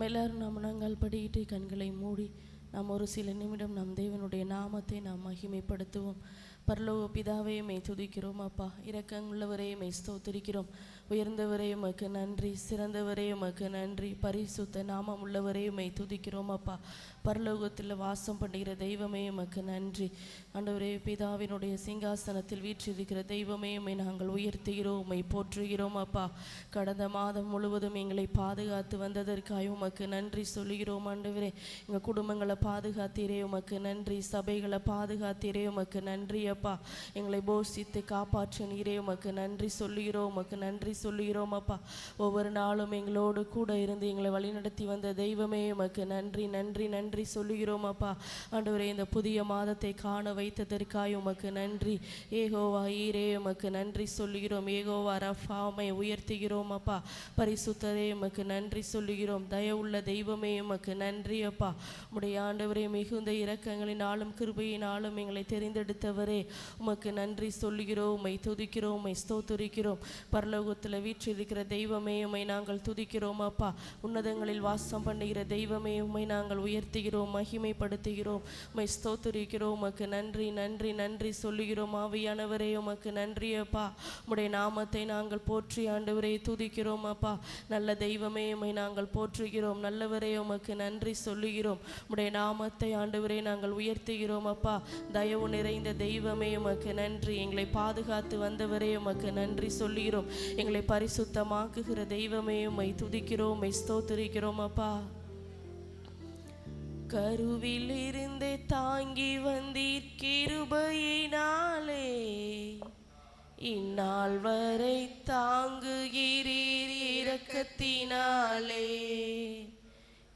எல்லாரும் நாம் நாங்கள் படியிட்டு கண்களை மூடி நாம் ஒரு சில நிமிடம் நம் தேவனுடைய நாமத்தை நாம் மகிமைப்படுத்துவோம். பரலோக பிதாவே மெய் துதிக்கிறோம் அப்பா. இரக்கமுள்ளவரே மெய் ஸ்தோத்திரிக்கிறோம். உயர்ந்தவரே உமக்கு நன்றி, சிறந்தவரே உமக்கு நன்றி, பரிசுத்த நாமம் உள்ளவரே மெய் துதிக்கிறோம் அப்பா. பரலோகத்தில் வாசம் பண்ணுகிற தெய்வமே உமக்கு நன்றி. ஆண்டவரே, பிதாவினுடைய சிங்காசனத்தில் வீற்றிருக்கிற தெய்வமே உம்மை நாங்கள் உயர்த்துகிறோம், உம்மை போற்றுகிறோம் அப்பா. கடந்த மாதம் முழுவதும் எங்களை பாதுகாத்து வந்ததற்காக உமக்கு நன்றி சொல்லுகிறோம் ஆண்டவரே. எங்கள் குடும்பங்களை பாதுகாத்தீரே உமக்கு நன்றி, சபைகளை பாதுகாத்தீரே உமக்கு நன்றி அப்பா. எங்களை போஷித்து காப்பாற்றினீரே உமக்கு நன்றி சொல்லுகிறோம், உமக்கு நன்றி சொல்லுகிறோம் அப்பா. ஒவ்வொரு நாளும் எங்களோடு கூட இருந்து எங்களை வழிநடத்தி வந்த தெய்வமே உமக்கு நன்றி நன்றி நன்றி சொல்லுகிறோம் அப்பா. ஆண்டவரே, இந்த புதிய மாதத்தை காண வைத்ததற்காய் உமக்கு நன்றி. ஏகோவா ஈரே உமக்கு நன்றி சொல்லுகிறோம். ஏகோவா ரஃபா உம்மை உயர்த்துகிறோம் அப்பா. பரிசுத்தரே உமக்கு நன்றி சொல்லுகிறோம். தயவுள்ள தெய்வமே உமக்கு நன்றி அப்பா. உம்முடைய ஆண்டவரே, மிகுந்த இரக்கங்களினாலும் கிருபையினாலும் எங்களை தெரிந்தெடுத்தவரே உமக்கு நன்றி சொல்லுகிறோம், உம்மை துதிக்கிறோம், உம்மை ஸ்தோத்திரிக்கிறோம். பரலோகத்தில் வீற்றிருக்கிற தெய்வமே உம்மை நாங்கள் துதிக்கிறோம் அப்பா. உன்னதங்களில் வாசம் பண்ணுகிற தெய்வமே உம்மை நாங்கள் உயர்த்துகிறோம், மகிமைப்படுத்துகிறோம், உம்மை ஸ்தோத்திரிக்கிறோம். உமக்கு நன்றி நன்றி நன்றி சொல்லுகிறோம். ஆவியானவரே உமக்கு நன்றி அப்பா. உம்முடைய நாமத்தை நாங்கள் போற்றி ஆண்டவரே துதிக்கிறோம் அப்பா. நல்ல தெய்வமே உம்மை நாங்கள் போற்றுகிறோம். நல்லவரே உமக்கு நன்றி சொல்லுகிறோம். உம்முடைய நாமத்தை ஆண்டவரே நாங்கள் உயர்த்துகிறோம் அப்பா. தயவு நிறைந்த தெய்வமே உமக்கு நன்றி. எங்களை பாதுகாத்து வந்தவரே உமக்கு நன்றி சொல்லுகிறோம். எங்களை பரிசுத்தமாக்குகிற தெய்வமே உம்மை துதிக்கிறோம், உம்மை ஸ்தோத்திரிக்கிறோம் அப்பா. கருவில் இருந்தே தாங்கி வந்தீர் கிருபையினாலே, இந்நாள் வரை தாங்குகிறீர் இரக்கத்தினாலே.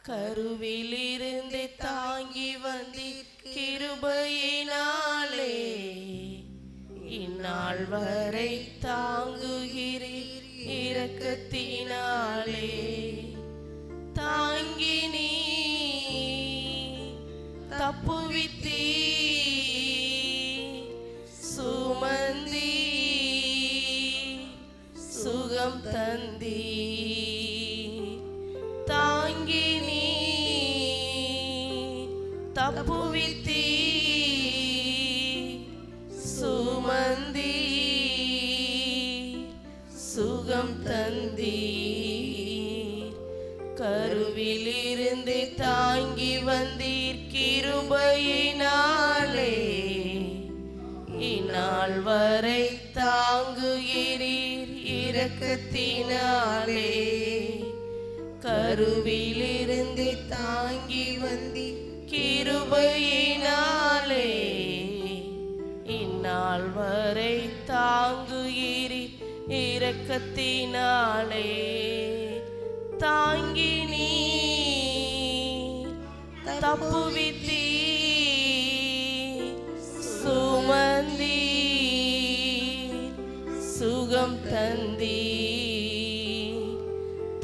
கருவில் இருந்தே தாங்கி வந்தீர் கிருபையினாலே, இந்நாள் வரை தாங்குகிறீர் இரக்கத்தினாலே. தாங்கி நீ தப்புவித்தீ, சுமந்தி சுகம் தந்தீ. தாங்கி நீ தப்புவித்தீ, சுமந்தி சுகம் தந்தீ. கருவிலிருந்து தாங்கி வந்தீர் கிருபையினாலே, இந்நாள் வரை தாங்குகிறீர் இரக்கத்தினாலே. கருவிலிருந்து தாங்கி வந்தீர் கிருபையினாலே, இந்நாள் வரை தாங்குகிறீர் இரக்கத்தினாலே. தாங்கி நீ தப்புவித்தீ, சுமந்தி சுகம் தந்தீ.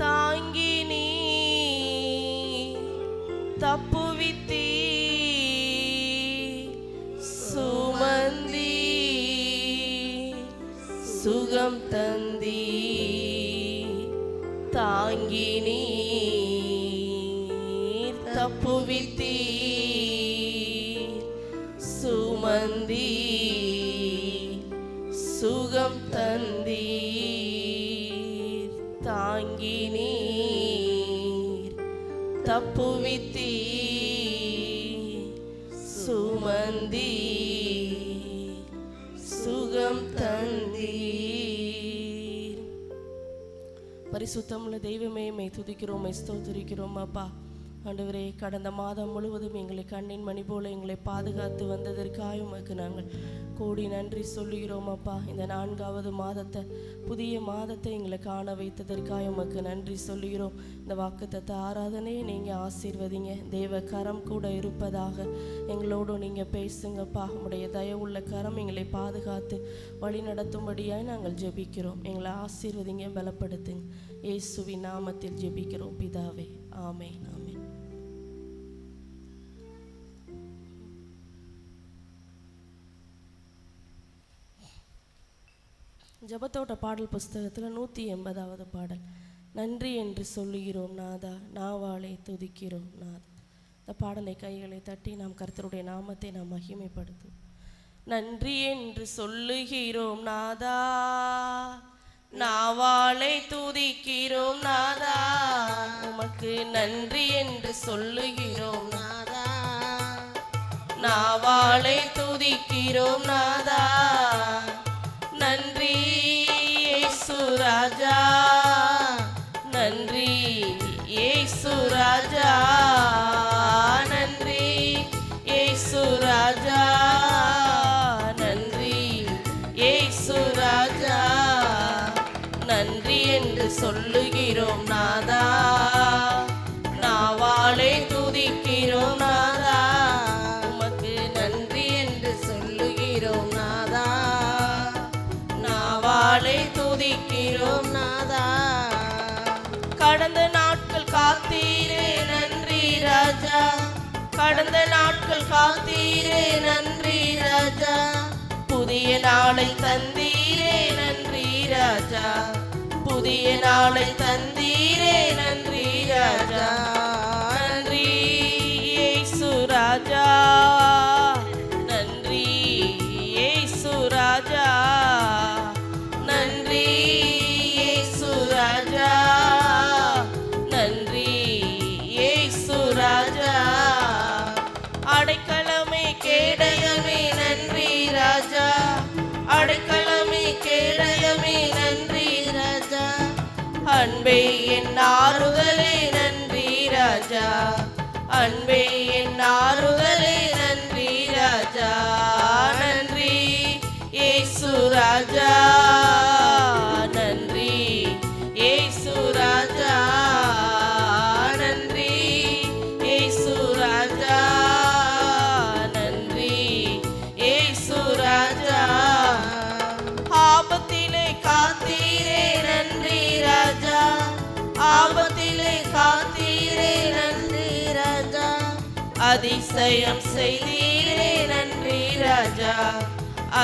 தாங்கி நீ தப்புவித்தீ, சுமந்தி சுகம் தந்தீ. தாங்கி நீ தப்புவித்தீ, சுமந்தி சுகம் தந்தீ. தாங்கி நீ தப்புவித்தீ, சுமந்தி சுகம் தந்தீ. பரிசுத்தமுள்ள தெய்வமே மெய் துதிக்கிறோம், மெய் ஸ்தோத்திரிக்கிறோம் அப்பா. ஆண்டவரே, கடந்த மாதம் முழுவதும் எங்களை கண்ணின் மணி போல எங்களை பாதுகாத்து வந்ததற்காக உமக்கு நாங்கள் கோடி நன்றி சொல்லுகிறோம் அப்பா. இந்த 4வது மாதத்தை, புதிய மாதத்தை எங்களை காண வைத்ததற்காக உமக்கு நன்றி சொல்லுகிறோம். இந்த வாக்குத்தத்த ஆராதனையை நீங்கள் ஆசீர்வதிங்க. தேவ கரம் கூட இருப்பதாக எங்களோடு நீங்கள் பேசுங்கப்பா. உடைய தயவுள்ள கரம் எங்களை பாதுகாத்து வழி நடத்தும்படியாக நாங்கள் ஜெபிக்கிறோம். எங்களை ஆசீர்வதிங்க, பலப்படுத்துங்க. இயேசுவின் நாமத்தில் ஜெபிக்கிறோம் பிதாவே, ஆமென் ஆமென். ஜபத்தோட்ட பாடல் புஸ்தகத்தில் 180வது பாடல். நன்றி என்று சொல்லுகிறோம் நாதா, நாவாலே துதிக்கிறோம் நாதா. இந்த பாடலை கைகளை தட்டி நாம் கர்த்தருடைய நாமத்தை நாம் மகிமைப்படுத்தும். நன்றி என்று சொல்லுகிறோம் நாதா, நாவாலே துதிக்கிறோம் நாதா. உமக்கு நன்றி என்று சொல்லுகிறோம் நாதா, நாவாலே துதிக்கிறோம் நாதா. நன்றி இயேசு ராஜா, நன்றி இயேசு ராஜா, நன்றி இயேசு ராஜா, நன்றி இயேசு ராஜா. நன்றி என்று சொல்லுகிறோம் நாதா, நாவாலே துதிக்கிறோம் நாதா. உமக்கு நன்றி என்று சொல்லுகிறோம் நாதா, நாவாலே துதிக்கிறோம் நாதா. கடந்த நாட்கள் காத்தீரே நன்றி ராஜா, கடந்த நாட்கள் காத்தீரே நன்றி ராஜா. புதிய நாளை தந்தீரே நன்றி ராஜா, புதிய நாளை தந்தீரே நன்றி ராஜா. நன்றி இயேசு ராஜா, நன்றி இயேசு ராஜா, நன்றி இயேசு ராஜா, நன்றி இயேசு ராஜா. அடைக்கலமே கேடயமே நன்றி ராஜா, அடைக்கலமே கேடயமே நன்றி ராஜா. அன்பே என் ஆறுதலே நன்றி ராஜா, அன்பே என் ஆறுதலே நன்றி ராஜா. நன்றி இயேசு ராஜா, நன்றி இயேசு ராஜா, நன்றி இயேசு ராஜா, நன்றி இயேசு ராஜா. ஆபத்திலே காத்தீரே நன்றி ராஜா, ஆபத்திலே காத்தீரே நன்றி ராஜா. அதிசயம் செய்தீரே நன்றி ராஜா,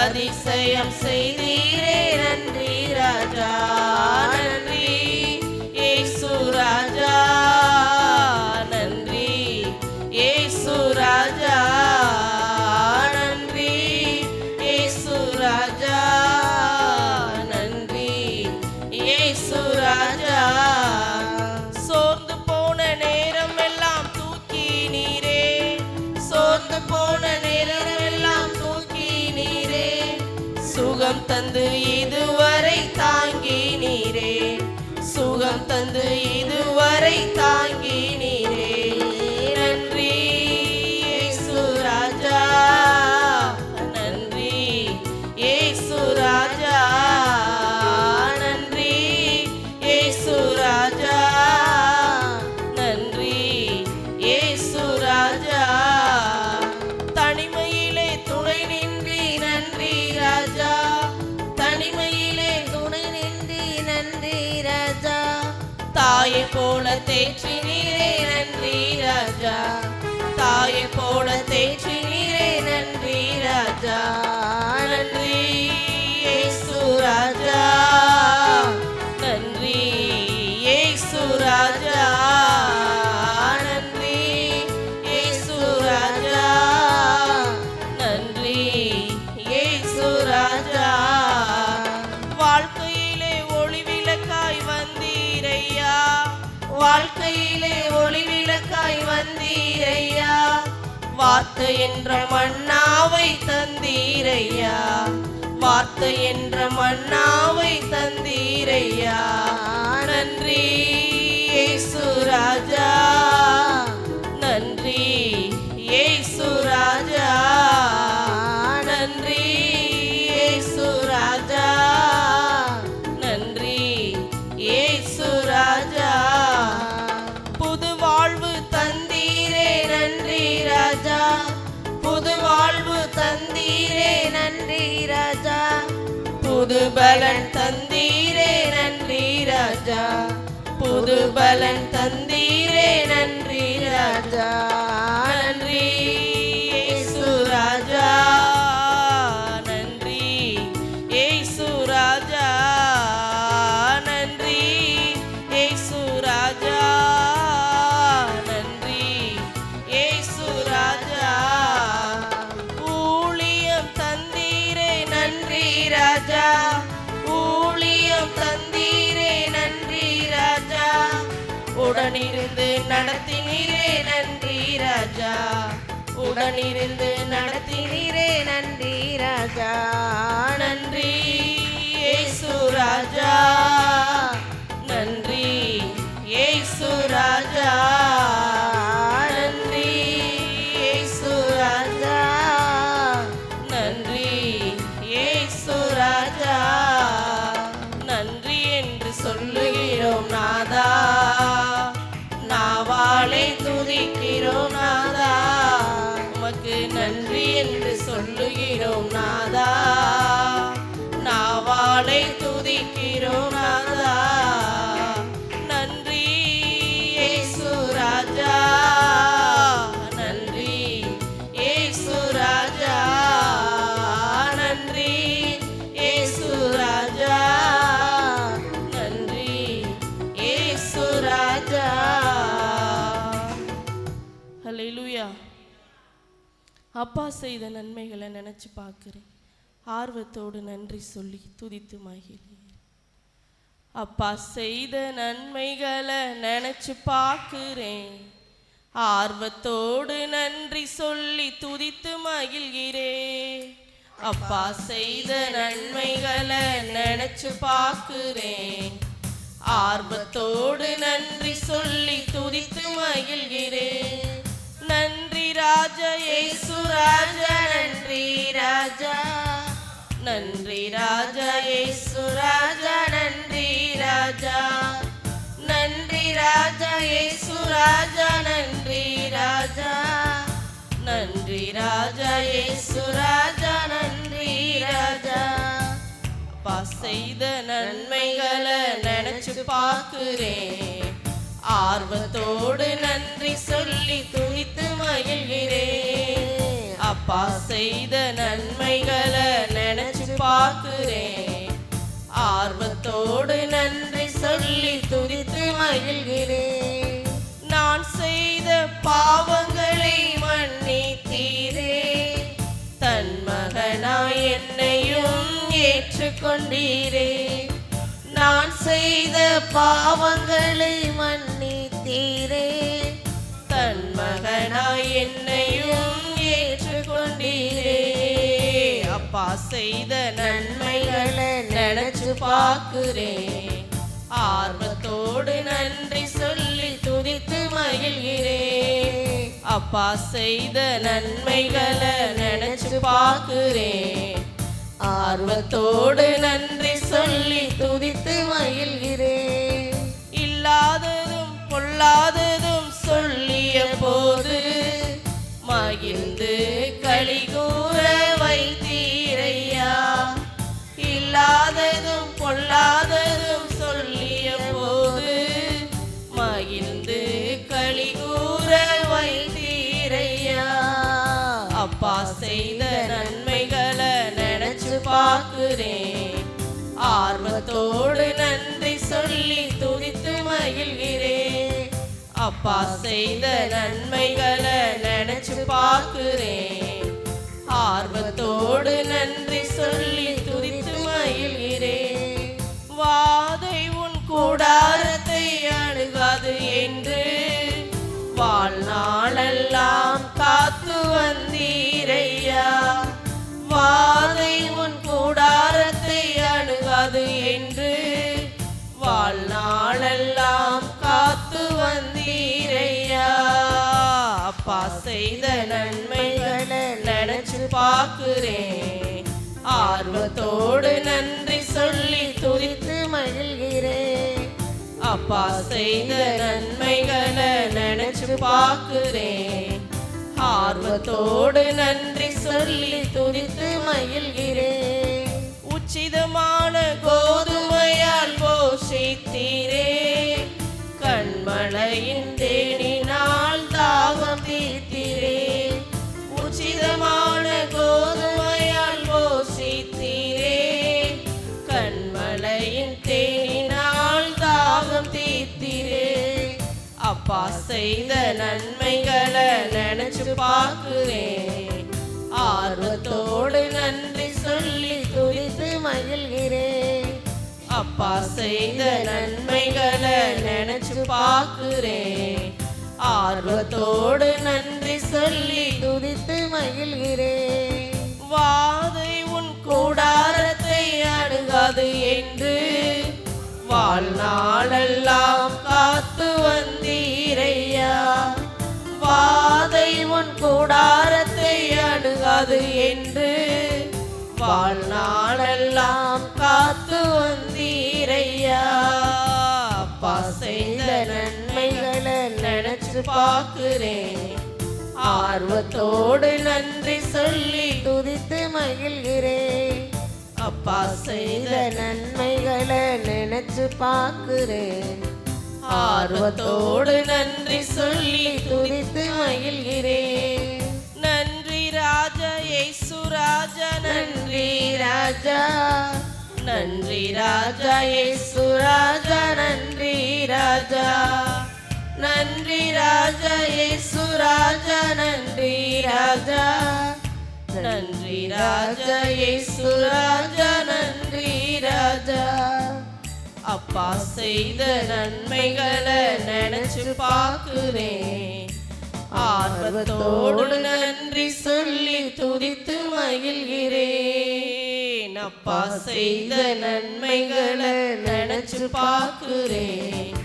அதிசயம் செய்தீரே நன்றி ராஜா. நன்றி இயேசு ராஜா, நன்றி இயேசு ராஜா, நன்றி இயேசு ராஜா, நன்றி இயேசு ராஜா. சோர்ந்து போன நேரம் எல்லாம் தூக்கி நீரே, சோர்ந்து போன நேரம் எல்லாம் தூக்கி நீரே. சுகம் தந்து இதுவரை தாங்கி நீரே, சுகம் தந்து இதுவரை தாங்கி நீரே. நன்றி இயேசு ராஜா, நன்றி இயேசு ராஜா, நன்றி இயேசு ராஜா, நன்றி இயேசு ராஜா. தனிமையிலே துணை நின்றி நன்றி ராஜா, தனிமையிலே துணை நின்றி நன்றி ராஜா. தாயை போல தேற்றி நீரே நன்றி ராஜா, தாயை போல தேற்றி நீரே நன்றி ராஜா. நன்றி இயேசு ராஜா, நன்றி இயேசு ராஜா, நன்றி இயேசு ராஜா, நன்றி இயேசு ராஜா. வாழ்க்கையிலே ஒளி விளக்காய் வந்தீரையா, வாழ்க்கையிலே ஒளி விளக்காய் வந்தீரையா. வார்த்தை என்ற மன்னாவை தந்தீரையா, வார்த்தை என்ற மன்னாவை தந்தீரையா. நன்றி இயேசு ராஜா, நன்றி இயேசு ராஜா, நன்றி இயேசு ராஜா, நன்றி இயேசு ராஜா. புது வாழ்வு தந்தீரே நன்றி ராஜா, புது வாழ்வு தந்தீரே நன்றி ராஜா. புது பலன் தந்தீரே நன்றி ராஜா, புது பலன் தந்தீரே நன்றி ராஜா. நன்றி இயேசு ராஜா, நன்றி இயேசு ராஜா, நன்றி இயேசு நடத்தினீரே நன்றி ராஜா, உடனிருந்து நடத்தினீரே நன்றி ராஜா. நன்றி இயேசு ராஜா, நன்றி இயேசு ராஜா, நன்றி இயேசு ராஜா, நன்றி இயேசு ராஜா. நன்றி என்று சொல்லுகிறோம் நாதா, நாவாலே துதிக்கிறோம் நாதா. உமக்கு நன்றி என்று சொல்லுகிறோம் நாதா, நாவாலே துதிக்கிறோம் நாதா. நன்றி இயேசு ராஜா, நன்றி இயேசு ராஜா, நன்றி இயேசு ராஜா, நன்றி இயேசு ராஜா. ஹல்லேலூயா. அப்பா செய்த நன்மைகளை நினச்சி பார்க்குறேன், ஆர்வத்தோடு நன்றி சொல்லி துதித்து மகிழ்கிறேன். அப்பா செய்த நன்மைகளை நினச்சி பார்க்குறேன், ஆர்வத்தோடு நன்றி சொல்லி துதித்து மகிழ்கிறேன். அப்பா செய்த நன்மைகளை நினச்சி பார்க்குறேன், ஆர்வத்தோடு நன்றி சொல்லி துதித்து மகிழ்கிறேன். நன்றி ராஜா இயேசு ராஜா, நன்றி ராஜா, நன்றி ராஜா இயேசு ராஜா, நன்றி ராஜா, நன்றி ராஜா இயேசு ராஜா, நன்றி ராஜா, நன்றி ராஜா இயேசு ராஜா, நன்றி ராஜா. அப்பா செய்த நன்மைகளை நினைச்சு பார்க்கிறேன், ஆர்வத்தோடு நன்றி சொல்லி துதித்து மகிழ்கிறேன். அப்பா செய்த நன்மைகளை நினைச்சு பார்க்கிறேன், ஆர்வத்தோடு நன்றி சொல்லி துதித்து மகிழ்கிறேன். நான் செய்த பாவங்களை மன்னித்தீரே, தன் மகனாய் என்னையும் ஏற்றுக்கொண்டீரே. நான் செய்த பாவங்களை மன்னித்தீரே, தன் மகனாய் என்னையும் ஏற்றுக்கொண்டீரே. அப்பா செய்த நன்மைகளை நினைச்சு பார்க்கிறேன், ஆர்வத்தோடு நன்றி சொல்லி துதித்து மகிழ்கிறேன். அப்பா செய்த நன்மைகளை நினைச்சு பார்க்கிறேன், ஆர்வத்தோடு நன்றி சொல்லி துதித்து மகிழ்கிறேன். இல்லாததும் பொல்லாததும் சொல்லிய போது மகிழ்ந்து களி கூற வைத்தீரையா. இல்லாததும் பொல்லாததும் சொல்லிய போது மகிழ்ந்து களி கூற வைத்தீரையா. அப்பா செய்த நன்மைகளை நினைச்சு பார்க்கிறேன், ஆர்வத்தோடு நன்றி சொல்லி துதித்து மகிழ்கிறேன். அப்பா செய்த நன்மைகளை நினைச்சு பார்க்கிறேன், ஆர்வத்தோடு நன்றி சொல்லி துதித்து மகிழ்கிறேன். வாதை உன் கூடாரத்தை அணுகாது என்று வாழ்நாளெல்லாம் காத்து வந்தீரையா. வாதை உன் கூடாரத்தை அணுகாது என்று வாழ்நாளெல்லாம் காத்து வந்தீரையா. அப்பா செய்த நன்மைகளை நினைச்சு பார்க்கிறேன், ஆர்வத்தோடு நன்றி சொல்லி துதித்து மகிழ்கிறேன். அப்பா செய்த நன்மைகளை நினைச்சு பார்க்கிறேன், ஆர்வத்தோடு நன்றி சொல்லி துதித்து மகிழ்கிறேன். உச்சிதமான கோதுமையால் போஷித்தீரே, கண்மலையின் தேனினால் தாகம் தீர்த்தீரே. உச்சிதமான கோதுமையால் போஷித்தீரே, கண்மலையின் தேனினால் தாகம் தீர்த்தீரே. அப்பா செய்த நன்மைகளை நினைச்சு பார்க்கிறேன், ஆர்வத்தோடு நன்றி சொல்லி துதித்து மகிழ்கிறேன். அப்பா செய்த நன்மைகளை நினைச்சு பார்க்கிறேன், ஆர்வத்தோடு நன்றி சொல்லி துதித்து மகிழ்கிறேன். வாதை உன் கூடாரத்தை அணுகாது என்று வாழ்நாளெல்லாம் காத்து வந்தீரையா. வாதை உன் கூடாரத்தை அணுகாது என்று வாழ்நாளெல்லாம் காத்து வந்தீரையா. அப்பா செய்த நன்மைகளை நினைச்சு பார்க்கிறேன். ஆர்வத்தோடு நன்றி சொல்லி துதித்து மகிழ்கிறேன். அப்பா செய்த நன்மைகளை நினைச்சு பார்க்கிறேன். ஆர்வத்தோடு நன்றி சொல்லி துதித்து மகிழ்கிறேன். நன்றி ராஜா இயேசு ராஜா, நன்றி ராஜா, நன்றி ராஜா இயேசு ராஜா, நன்றி ராஜா, நன்றி ராஜா இயேசு ராஜா, நன்றி ராஜா, நன்றி ராஜா இயேசு ராஜா, நன்றி ராஜா. அப்பா செய்த நன்மைகளை நினைச்சு பார்க்கிறேன். ஆர்வத்தோடு நன்றி சொல்லி துதித்து மகிழ்கிறேன். அப்பா செய்த நன்மைகளை நினைச்சு பார்க்கிறேன்.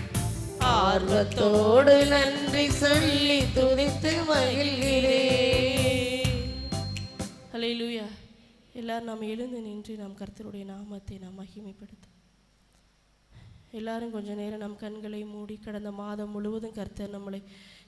ஆர்வத்தோடு நன்றி சொல்லி துதித்து மகிழ்கிறேன். ஹல்லேலூயா. எல்லாரும் நாம் எழுந்து நின்று நாம் கர்த்தருடைய நாமத்தை நாம் மகிமைப்படுத்த எல்லாரும் கொஞ்ச நேரம் நம் கண்களை மூடி கடந்த மாதம் முழுவதும் கர்த்தர் நம்மளை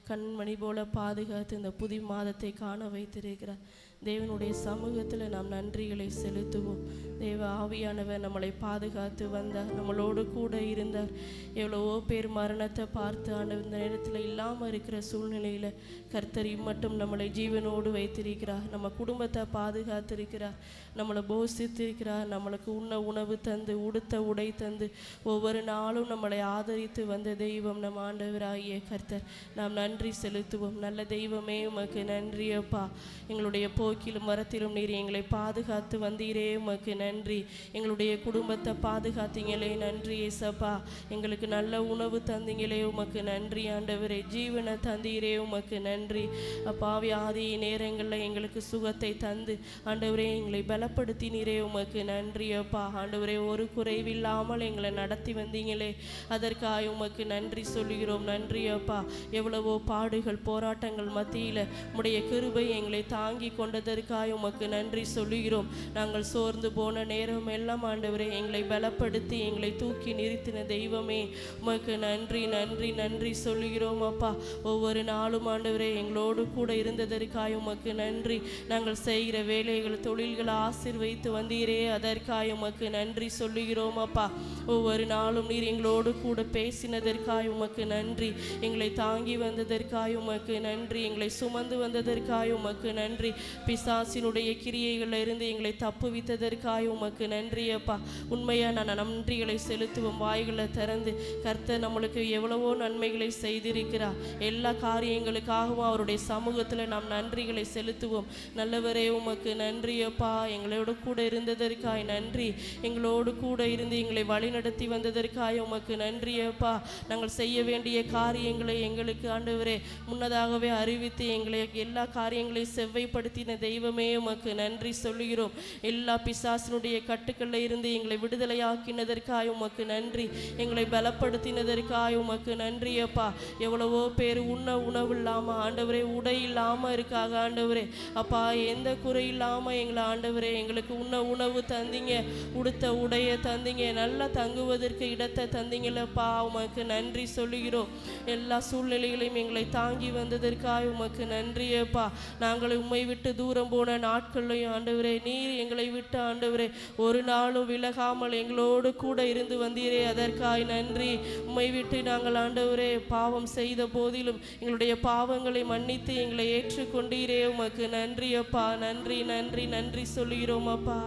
கண்மணி போல பாதுகாத்து இந்த புதிய மாதத்தை காண வைத்திருக்கிறார். தேவனுடைய சமூகத்தில் நாம் நன்றிகளை செலுத்துவோம். தேவ ஆவியானவர் நம்மளை பாதுகாத்து வந்தார், நம்மளோடு கூட இருந்தார். எவ்வளவோ பேர் மரணத்தை பார்த்து இந்த நேரத்தில் இல்லாமல் இருக்கிற சூழ்நிலையில் கர்த்தர் இம்மட்டும் நம்மளை ஜீவனோடு வைத்திருக்கிறார். நம்ம குடும்பத்தை பாதுகாத்திருக்கிறார், நம்மளை போஷித்திருக்கிறார், நம்மளுக்கு உண்ண உணவு தந்து உடுத்த உடை தந்து ஒவ்வொரு நாளும் நம்மளை ஆதரித்து வந்த தெய்வம் நம் ஆண்டவராகிய கர்த்தர். நாம் நன்றி செலுத்துவோம். நல்ல தெய்வமே உமக்கு நன்றியப்பா. எங்களுடைய போக்கிலும் வரத்திலும் நீர் எங்களை பாதுகாத்து வந்தீரே உமக்கு நன்றி. எங்களுடைய குடும்பத்தை பாதுகாத்தீங்களே நன்றி ஏசப்பா. எங்களுக்கு நல்ல உணவு தந்தீங்களே உமக்கு நன்றி ஆண்டவரே. ஜீவனை தந்தீரே உமக்கு நன்றி அப்பா. வியாதி நேரங்களில் எங்களுக்கு சுகத்தை தந்து ஆண்டவரே எங்களை பலப்படுத்தினீரே உமக்கு நன்றி அப்பா. ஆண்டவரே ஒரு குறைவில்லாமல் எங்களை நடத்தி வந்தீங்களே அதற்காக உமக்கு நன்றி சொல்லுகிறோம். நன்றி அப்பா. எவ்வளவோ பாடுகள் போராட்டங்கள் மத்தியில் உம்முடைய கிருபை எங்களை தாங்கி கொண்டதற்காக உமக்கு நன்றி சொல்லுகிறோம். நாங்கள் சோர்ந்து போன நேரம் எல்லாம் ஆண்டவரே எங்களை பலப்படுத்தி எங்களை தூக்கி நிறுத்தின தெய்வமே உமக்கு நன்றி நன்றி நன்றி சொல்லுகிறோம் அப்பா. ஒவ்வொரு நாளும் ஆண்டவரே எங்களோடு கூட இருந்ததற்காக உமக்கு நன்றி. நாங்கள் செய்கிற வேலைகள் தொழில்களை ஆசீர்வதித்து வந்தீரே அதற்காக உமக்கு நன்றி சொல்லுகிறோம் அப்பா. ஒவ்வொரு நாளும் நீர் எங்களோடு கூட பேசினதற்காக உமக்கு நன்றி. எங்களை தாங்கி வந்ததற்காக உமக்கு நன்றி. எங்களை சுமந்து வந்ததற்காக உமக்கு நன்றி. பிசாசினுடைய கிரியைகளில் இருந்து எங்களை தப்புவித்ததற்காக உமக்கு நன்றி அப்பா. உண்மையாக நான் நன்றிகளை செலுத்துவோம். வாய்களை திறந்து கர்த்தர் நம்மளுக்கு எவ்வளவோ நன்மைகளை செய்திருக்கிறார். எல்லா காரியங்களுக்காகவும் அவருடைய சமூகத்தில் நாம் நன்றிகளை செலுத்துவோம். நல்லவரே உமக்கு நன்றி அப்பா. எங்களோடு கூட இருந்ததற்காக நன்றி. எங்களோடு கூட இருந்து எங்களை வழிநடத்தி வந்ததற்காக உமக்கு நன்றி அப்பா. நாங்கள் செய்ய வேண்டிய காரியங்களை எங்களுக்கு ஆண்டவரே முன்னதாகவே அறிவித்து எங்களை எல்லா காரியங்களையும் செவ்வைப்படுத்தின தெய்வமே உமக்கு நன்றி சொல்லுகிறோம். எல்லா பிசாசினுடைய கட்டுக்களில் இருந்து எங்களை விடுதலையாக்கினதற்காக உமக்கு நன்றி. எங்களை பலப்படுத்தினதற்காக உமக்கு நன்றி அப்பா. எவ்வளவோ பேர் உண்ண உணவு இல்லாமல் ஆண்டவரே உடை இல்லாமல் இருக்காக ஆண்டவரே அப்பா. எந்த குறை இல்லாமல் எங்களை ஆண்டவரே எங்களுக்கு உண்ண உணவு தந்தீங்க, உடுத்த உடையை தந்தீங்க, நல்லா தங்குவதற்கு இடத்தை தந்தீங்களப்பா. உமக்கு நன்றி சொல்லுகிறோம். எல்லா சூழ்நிலைகளையும் எங்களை தாங்கி வந்ததற்காக உமக்கு நன்றி அப்பா. நாங்கள் உம்மை விட்டு தூரம் போன நாட்களையும் ஆண்டவரே நீர் எங்களை விட்டு ஆண்டவரே ஒரு நாளும் விலகாமல் எங்களோடு கூட இருந்து வந்தீரே அதற்காக நன்றி. உம்மை விட்டு நாங்கள் ஆண்டவரே பாவம் செய்த போதிலும் எங்களுடைய பாவங்களை மன்னித்து எங்களை ஏற்றுக்கொண்டீரே உமக்கு நன்றி அப்பா. நன்றி நன்றி நன்றி சொல்லுகிறோம் அப்பா.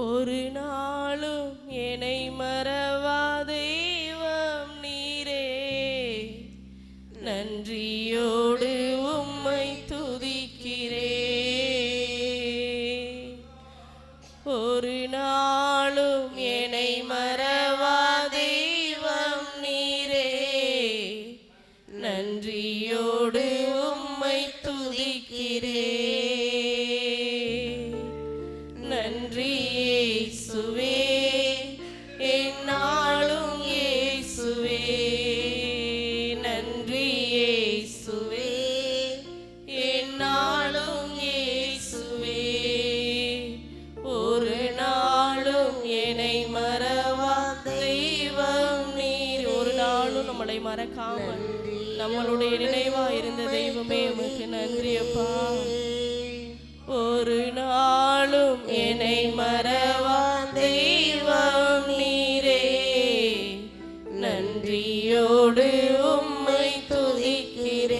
ஒரு நாளும் என்னை மறவா தெய்வம் நீரே, நன்றியோடு உம்மை துதிக்கிறேன். ஒரு நாளும் என்னை மறவா தெய்வம் நீரே, எங்களுடைய நினைவா இருந்த தெய்வமே உமக்கு நன்றி அப்பா. ஒரு நாளும் என்னை மறவா தெய்வம் நீரே, நன்றியோடு உம்மை துதிக்கிறேன்.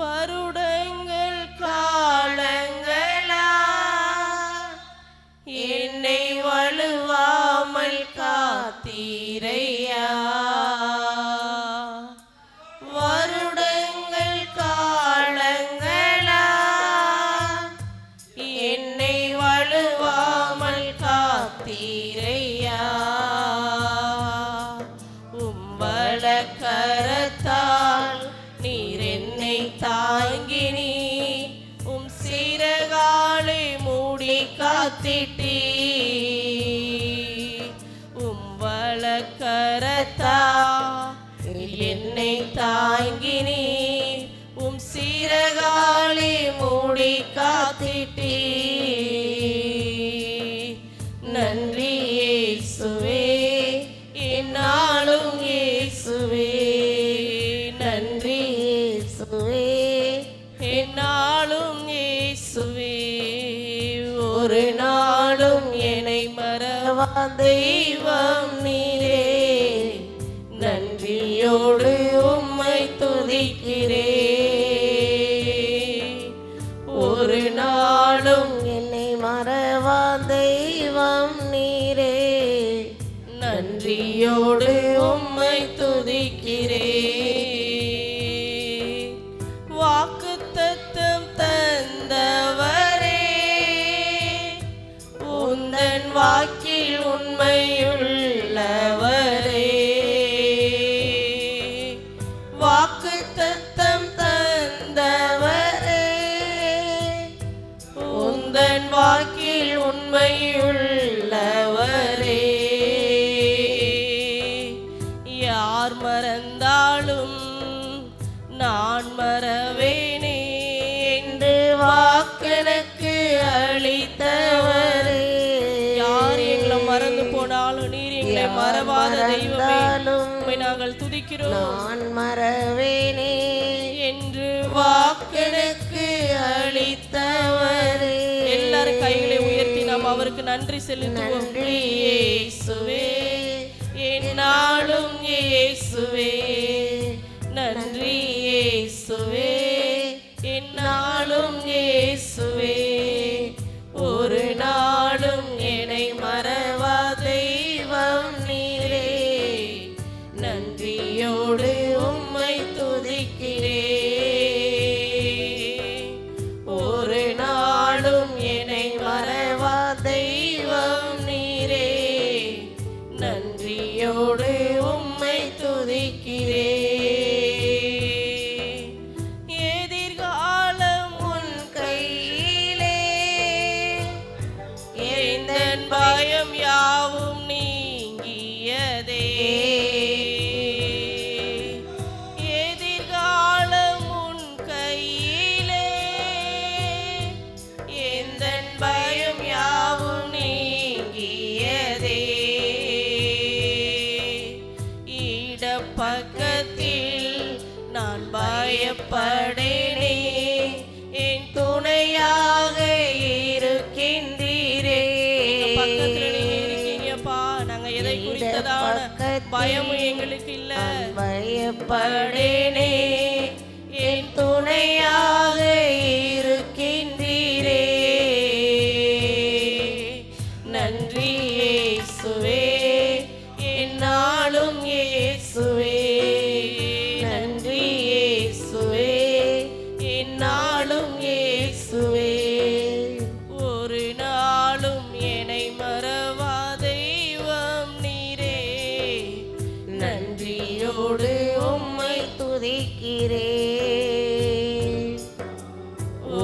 வருடங்கள் காலங்களா என்னை வலுவாமல் காத்தீரையா. வருடங்கள் காலங்களா என்னை வலுவாமல் காத்தீரையா. உம்பள கரத்தால் நீர் என்னை தாங்கினி, உம் சிறகாலை மூடி காத்திட்டீ. உம்பள கரத்தால் என்னை தாங்கினி, உம் சிறகாலை மூடி காத்திட்டீ. நன்றி இயேசுவே, என்னாலும் இயேசுவே. நன்றி இயேசுவே, என்னாலும் இயேசுவே. ஒரு நாளும் என்னை மறவா தெய்வம் நீரே, நன்றியோடு உம்மை துதிக்கிறேன். ஒரு நாளும் என்னை மறவா தெய்வம் நீரே, நன்றியோடு உம்மை துதிக்கிறேன். வாக்குத்தத்தம் தந்தவரே, உந்தன் வாக்கில் உண்மையுள்ளவரே. வாக்குத்தத்தம் தந்தவரே, உந்தன் வாக்கில் உண்மையுள்ளவரே. யார் மறந்தாலும் நான் மறவேனே என்று வாக்கெனக்கு அளித்தவரே. யார் எங்களை மறந்து போனாலும் நீர் எங்களை மறவாத தெய்வமே, உம்மை நாங்கள் துதிக்கிறோம். நான் மறவேனே என்று வாக்கெனக்கு அளித்தவரே. எல்லாரும் கைகளை உயர்த்தி நாம் அவருக்கு நன்றி செலுத்துவோம். நன்றி இயேசுவே, என்னாலும் இயேசுவே. நன்றி இயேசுவே, என்னாலும் இயேசுவே. ஒரு நாளும் என்னை மறவா தெய்வம் நீரே, நன்றியோடு உம்மை துதிக்கிறேன். ஒரு நாளும் என்னை மறவா தெய்வம் நீரே, நன்றியோடு உம்மை துதிக்கிறேன். எதிர்காலம் உன் கையிலே, எந்தன் பயம் யாவும் நீங்கியதே. எதிர்காலம் உன் கையிலே, எந்தன் பயம் யாவும் நீங்கியதே. இடப்பக்கத்தில் நான் பயப்படேனே, என் துணையாக இருக்கின்றீரே. பக்கத்துல நீங்க இருக்கீங்கப்பா, நாங்க எதை குறித்ததான பயமும் எங்களுக்கு இல்ல. பயப்படேனே, என் துணையாக இருக்கின்றீரே. நன்றி இயேசுவே, என்னாலும் இயேசுவே. நன்றி இயேசுவே, என்னாலும் இயேசுவே. ஒரு நாளும் என்னை மறவா தெய்வம் நீரே, நன்றியோடு உம்மை துதிக்கிறேன்.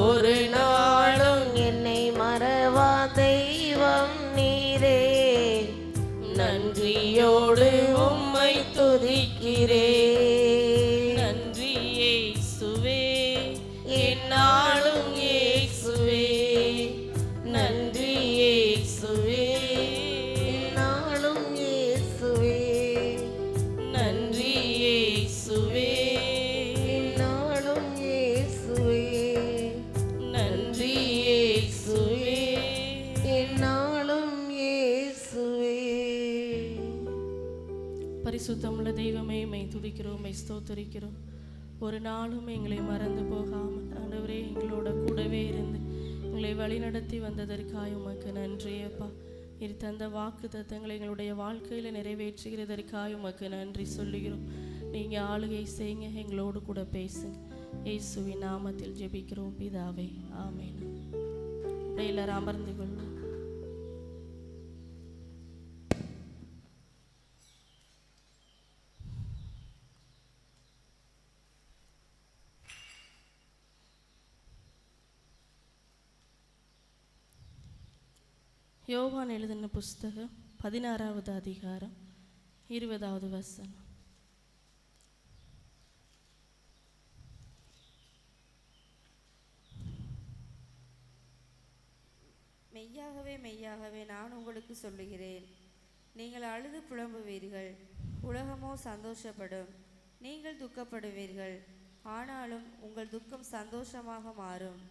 ஒரு நாளும் என்னை மறவா தெய்வம் நீரே, நன்றியோடு உம்மை துதிக்கிறேன். நன்றி இயேசுவே, என்னாலும் இயேசுவே. நன்றி இயேசுவே, நாளும் இயேசுவே. நன்றி இயேசுவே. பரிசுத்தமுள்ள தெய்வமே மெய் துதிக்கிறோம், மெய் ஸ்தோத்தரிக்கிறோம். ஒரு நாளும் எங்களை மறந்து போகாமல் ஆண்டவரே எங்களோட கூடவே இருந்து எங்களை வழிநடத்தி வந்ததற்காக உமக்கு நன்றியப்பா. நீர் தந்த வாக்கு தத்தங்களை எங்களுடைய வாழ்க்கையில் நிறைவேற்றுகிறதற்காக உமக்கு நன்றி சொல்லுகிறோம். நீங்கள் ஆளுகை செய்யுங்க, எங்களோடு கூட பேசுங்க. இயேசுவின் நாமத்தில் ஜெபிக்கிறோம் பிதாவே, ஆமென். அப்படியே எல்லாரும் அமர்ந்து கொள்வோம். யோவான் எழுதின புஸ்தகம் 16வது அதிகாரம் 20வது வசனம். மெய்யாகவே மெய்யாகவே நான் உங்களுக்கு சொல்லுகிறேன், நீங்கள் அழுது புலம்புவீர்கள், உலகமோ சந்தோஷப்படும். நீங்கள் துக்கப்படுவீர்கள், ஆனாலும் உங்கள் துக்கம் சந்தோஷமாக மாறும்.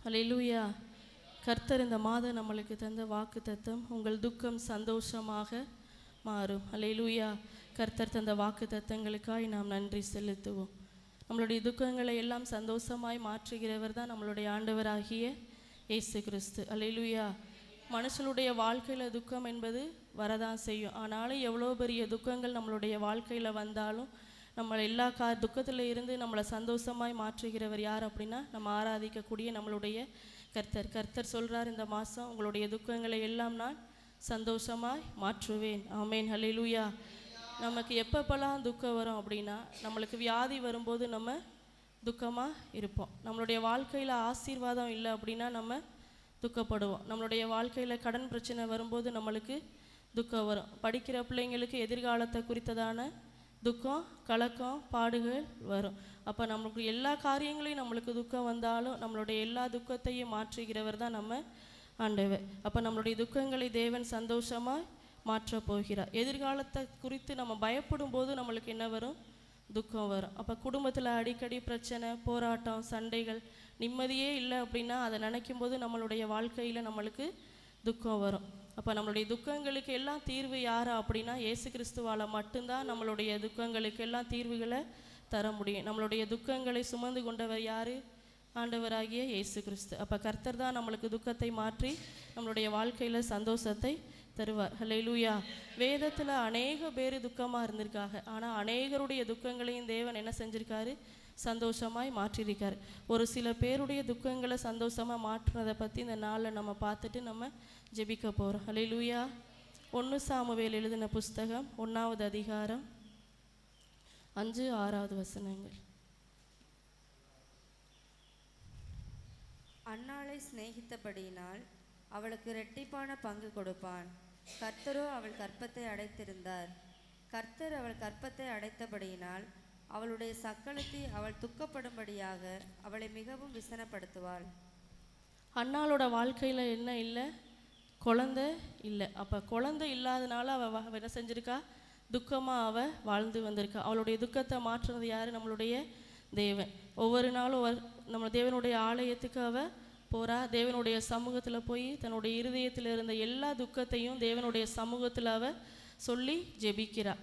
அல்லேலூயா. கர்த்தர் இந்த மாதம் நம்மளுக்கு தந்த வாக்கு தத்தம், உங்கள் துக்கம் சந்தோஷமாக மாறும். அல்லேலூயா. கர்த்தர் தந்த வாக்கு தத்தங்களுக்காய் நாம் நன்றி செலுத்துவோம். நம்மளுடைய துக்கங்களை எல்லாம் சந்தோஷமாய் மாற்றுகிறவர் தான் நம்மளுடைய ஆண்டவராகிய இயேசு கிறிஸ்து. அல்லேலூயா. மனுஷனுடைய வாழ்க்கையில் துக்கம் என்பது வரதான் செய்யும். ஆனாலும் எவ்வளோ பெரிய துக்கங்கள் நம்மளுடைய வாழ்க்கையில் வந்தாலும் நம்மளை எல்லா துக்கத்தில் இருந்து நம்மளை சந்தோஷமாய் மாற்றுகிறவர் யார் அப்படின்னா நம்ம ஆராதிக்கக்கூடிய நம்மளுடைய கர்த்தர். கர்த்தர் சொல்கிறார், இந்த மாதம் உங்களுடைய துக்கங்களை எல்லாம் நான் சந்தோஷமாய் மாற்றுவேன். ஆமேன். ஹல்லேலூயா. நமக்கு எப்பப்பெல்லாம் துக்கம் வரும் அப்படின்னா, நம்மளுக்கு வியாதி வரும்போது நம்ம துக்கமாக இருப்போம். நம்மளுடைய வாழ்க்கையில் ஆசீர்வாதம் இல்லை அப்படின்னா நம்ம துக்கப்படுவோம். நம்மளுடைய வாழ்க்கையில் கடன் பிரச்சனை வரும்போது நம்மளுக்கு துக்கம் வரும். படிக்கிற பிள்ளைங்களுக்கு எதிர்காலத்தை குறித்ததான துக்கம், கலக்கம், பாடுகள் வரும். அப்போ நம்மளுக்கு எல்லா காரியங்களையும் நம்மளுக்கு துக்கம் வந்தாலும் நம்மளுடைய எல்லா துக்கத்தையும் மாற்றுகிறவர் தான் நம்ம ஆண்டவர். அப்போ நம்மளுடைய துக்கங்களை தேவன் சந்தோஷமாக மாற்றப் போகிறார். எதிர்காலத்தை குறித்து நம்ம பயப்படும் போது நம்மளுக்கு என்ன வரும்? துக்கம் வரும். அப்போ குடும்பத்தில் அடிக்கடி பிரச்சனை, போராட்டம், சண்டைகள், நிம்மதியே இல்லை அப்படின்னா அதை நினைக்கும் போது நம்மளுடைய வாழ்க்கையில் நம்மளுக்கு துக்கம் வரும். அப்போ நம்மளுடைய துக்கங்களுக்கு எல்லாம் தீர்வு யாரா அப்படின்னா இயேசு கிறிஸ்துவால் மட்டும்தான் நம்மளுடைய துக்கங்களுக்கு எல்லாம் தீர்வுகளை தர முடியும். நம்மளுடைய துக்கங்களை சுமந்து கொண்டவர் யார்? ஆண்டவராகிய இயேசு கிறிஸ்து. அப்போ கர்த்தர் தான் நம்மளுக்கு துக்கத்தை மாற்றி நம்மளுடைய வாழ்க்கையில் சந்தோஷத்தை தருவார். ஹல்லேலூயா. வேதத்தில் அநேக பேர் துக்கமாக இருந்திருக்காங்க. ஆனால் அநேகருடைய துக்கங்களையும் தேவன் என்ன செஞ்சுருக்காரு? சந்தோஷமாய் மாற்றியிருக்காரு. ஒரு சில பேருடைய துக்கங்களை சந்தோஷமாக மாற்றுறதை பற்றி இந்த நாளில் நம்ம பார்த்துட்டு நம்ம ஜெபிக்க போகிறோம். ஹல்லேலூயா. 1 சாமுவேல் எழுதின புஸ்தகம் 1வது அதிகாரம் 5-6வது வசனங்கள். அன்னாளை சிநேகித்தபடியினால் அவளுக்கு இரட்டிப்பான பங்கு கொடுப்பான். கர்த்தரோ அவள் கற்பத்தை அடைத்திருந்தார். கர்த்தர் அவள் கற்பத்தை அடைத்தபடியினால் அவளுடைய சக்களத்தை அவள் துக்கப்படும்படியாக அவளை மிகவும் விசனப்படுத்துவாள். அன்னாளோட வாழ்க்கையில் என்ன இல்லை? குழந்தை இல்லை. அப்போ குழந்தை இல்லாதனால அவள் என்ன செஞ்சுருக்கா? துக்கமாக அவள் வாழ்ந்து வந்திருக்கா. அவளுடைய துக்கத்தை மாற்றுறது யார்? நம்மளுடைய தேவன். ஒவ்வொரு நாளும் நம்ம தேவனுடைய ஆலயத்துக்கு அவள் போகிறா. தேவனுடைய சமூகத்தில் போய் தன்னுடைய இருதயத்தில் இருந்த எல்லா துக்கத்தையும் தேவனுடைய சமூகத்தில் அவள் சொல்லி ஜெபிக்கிறா.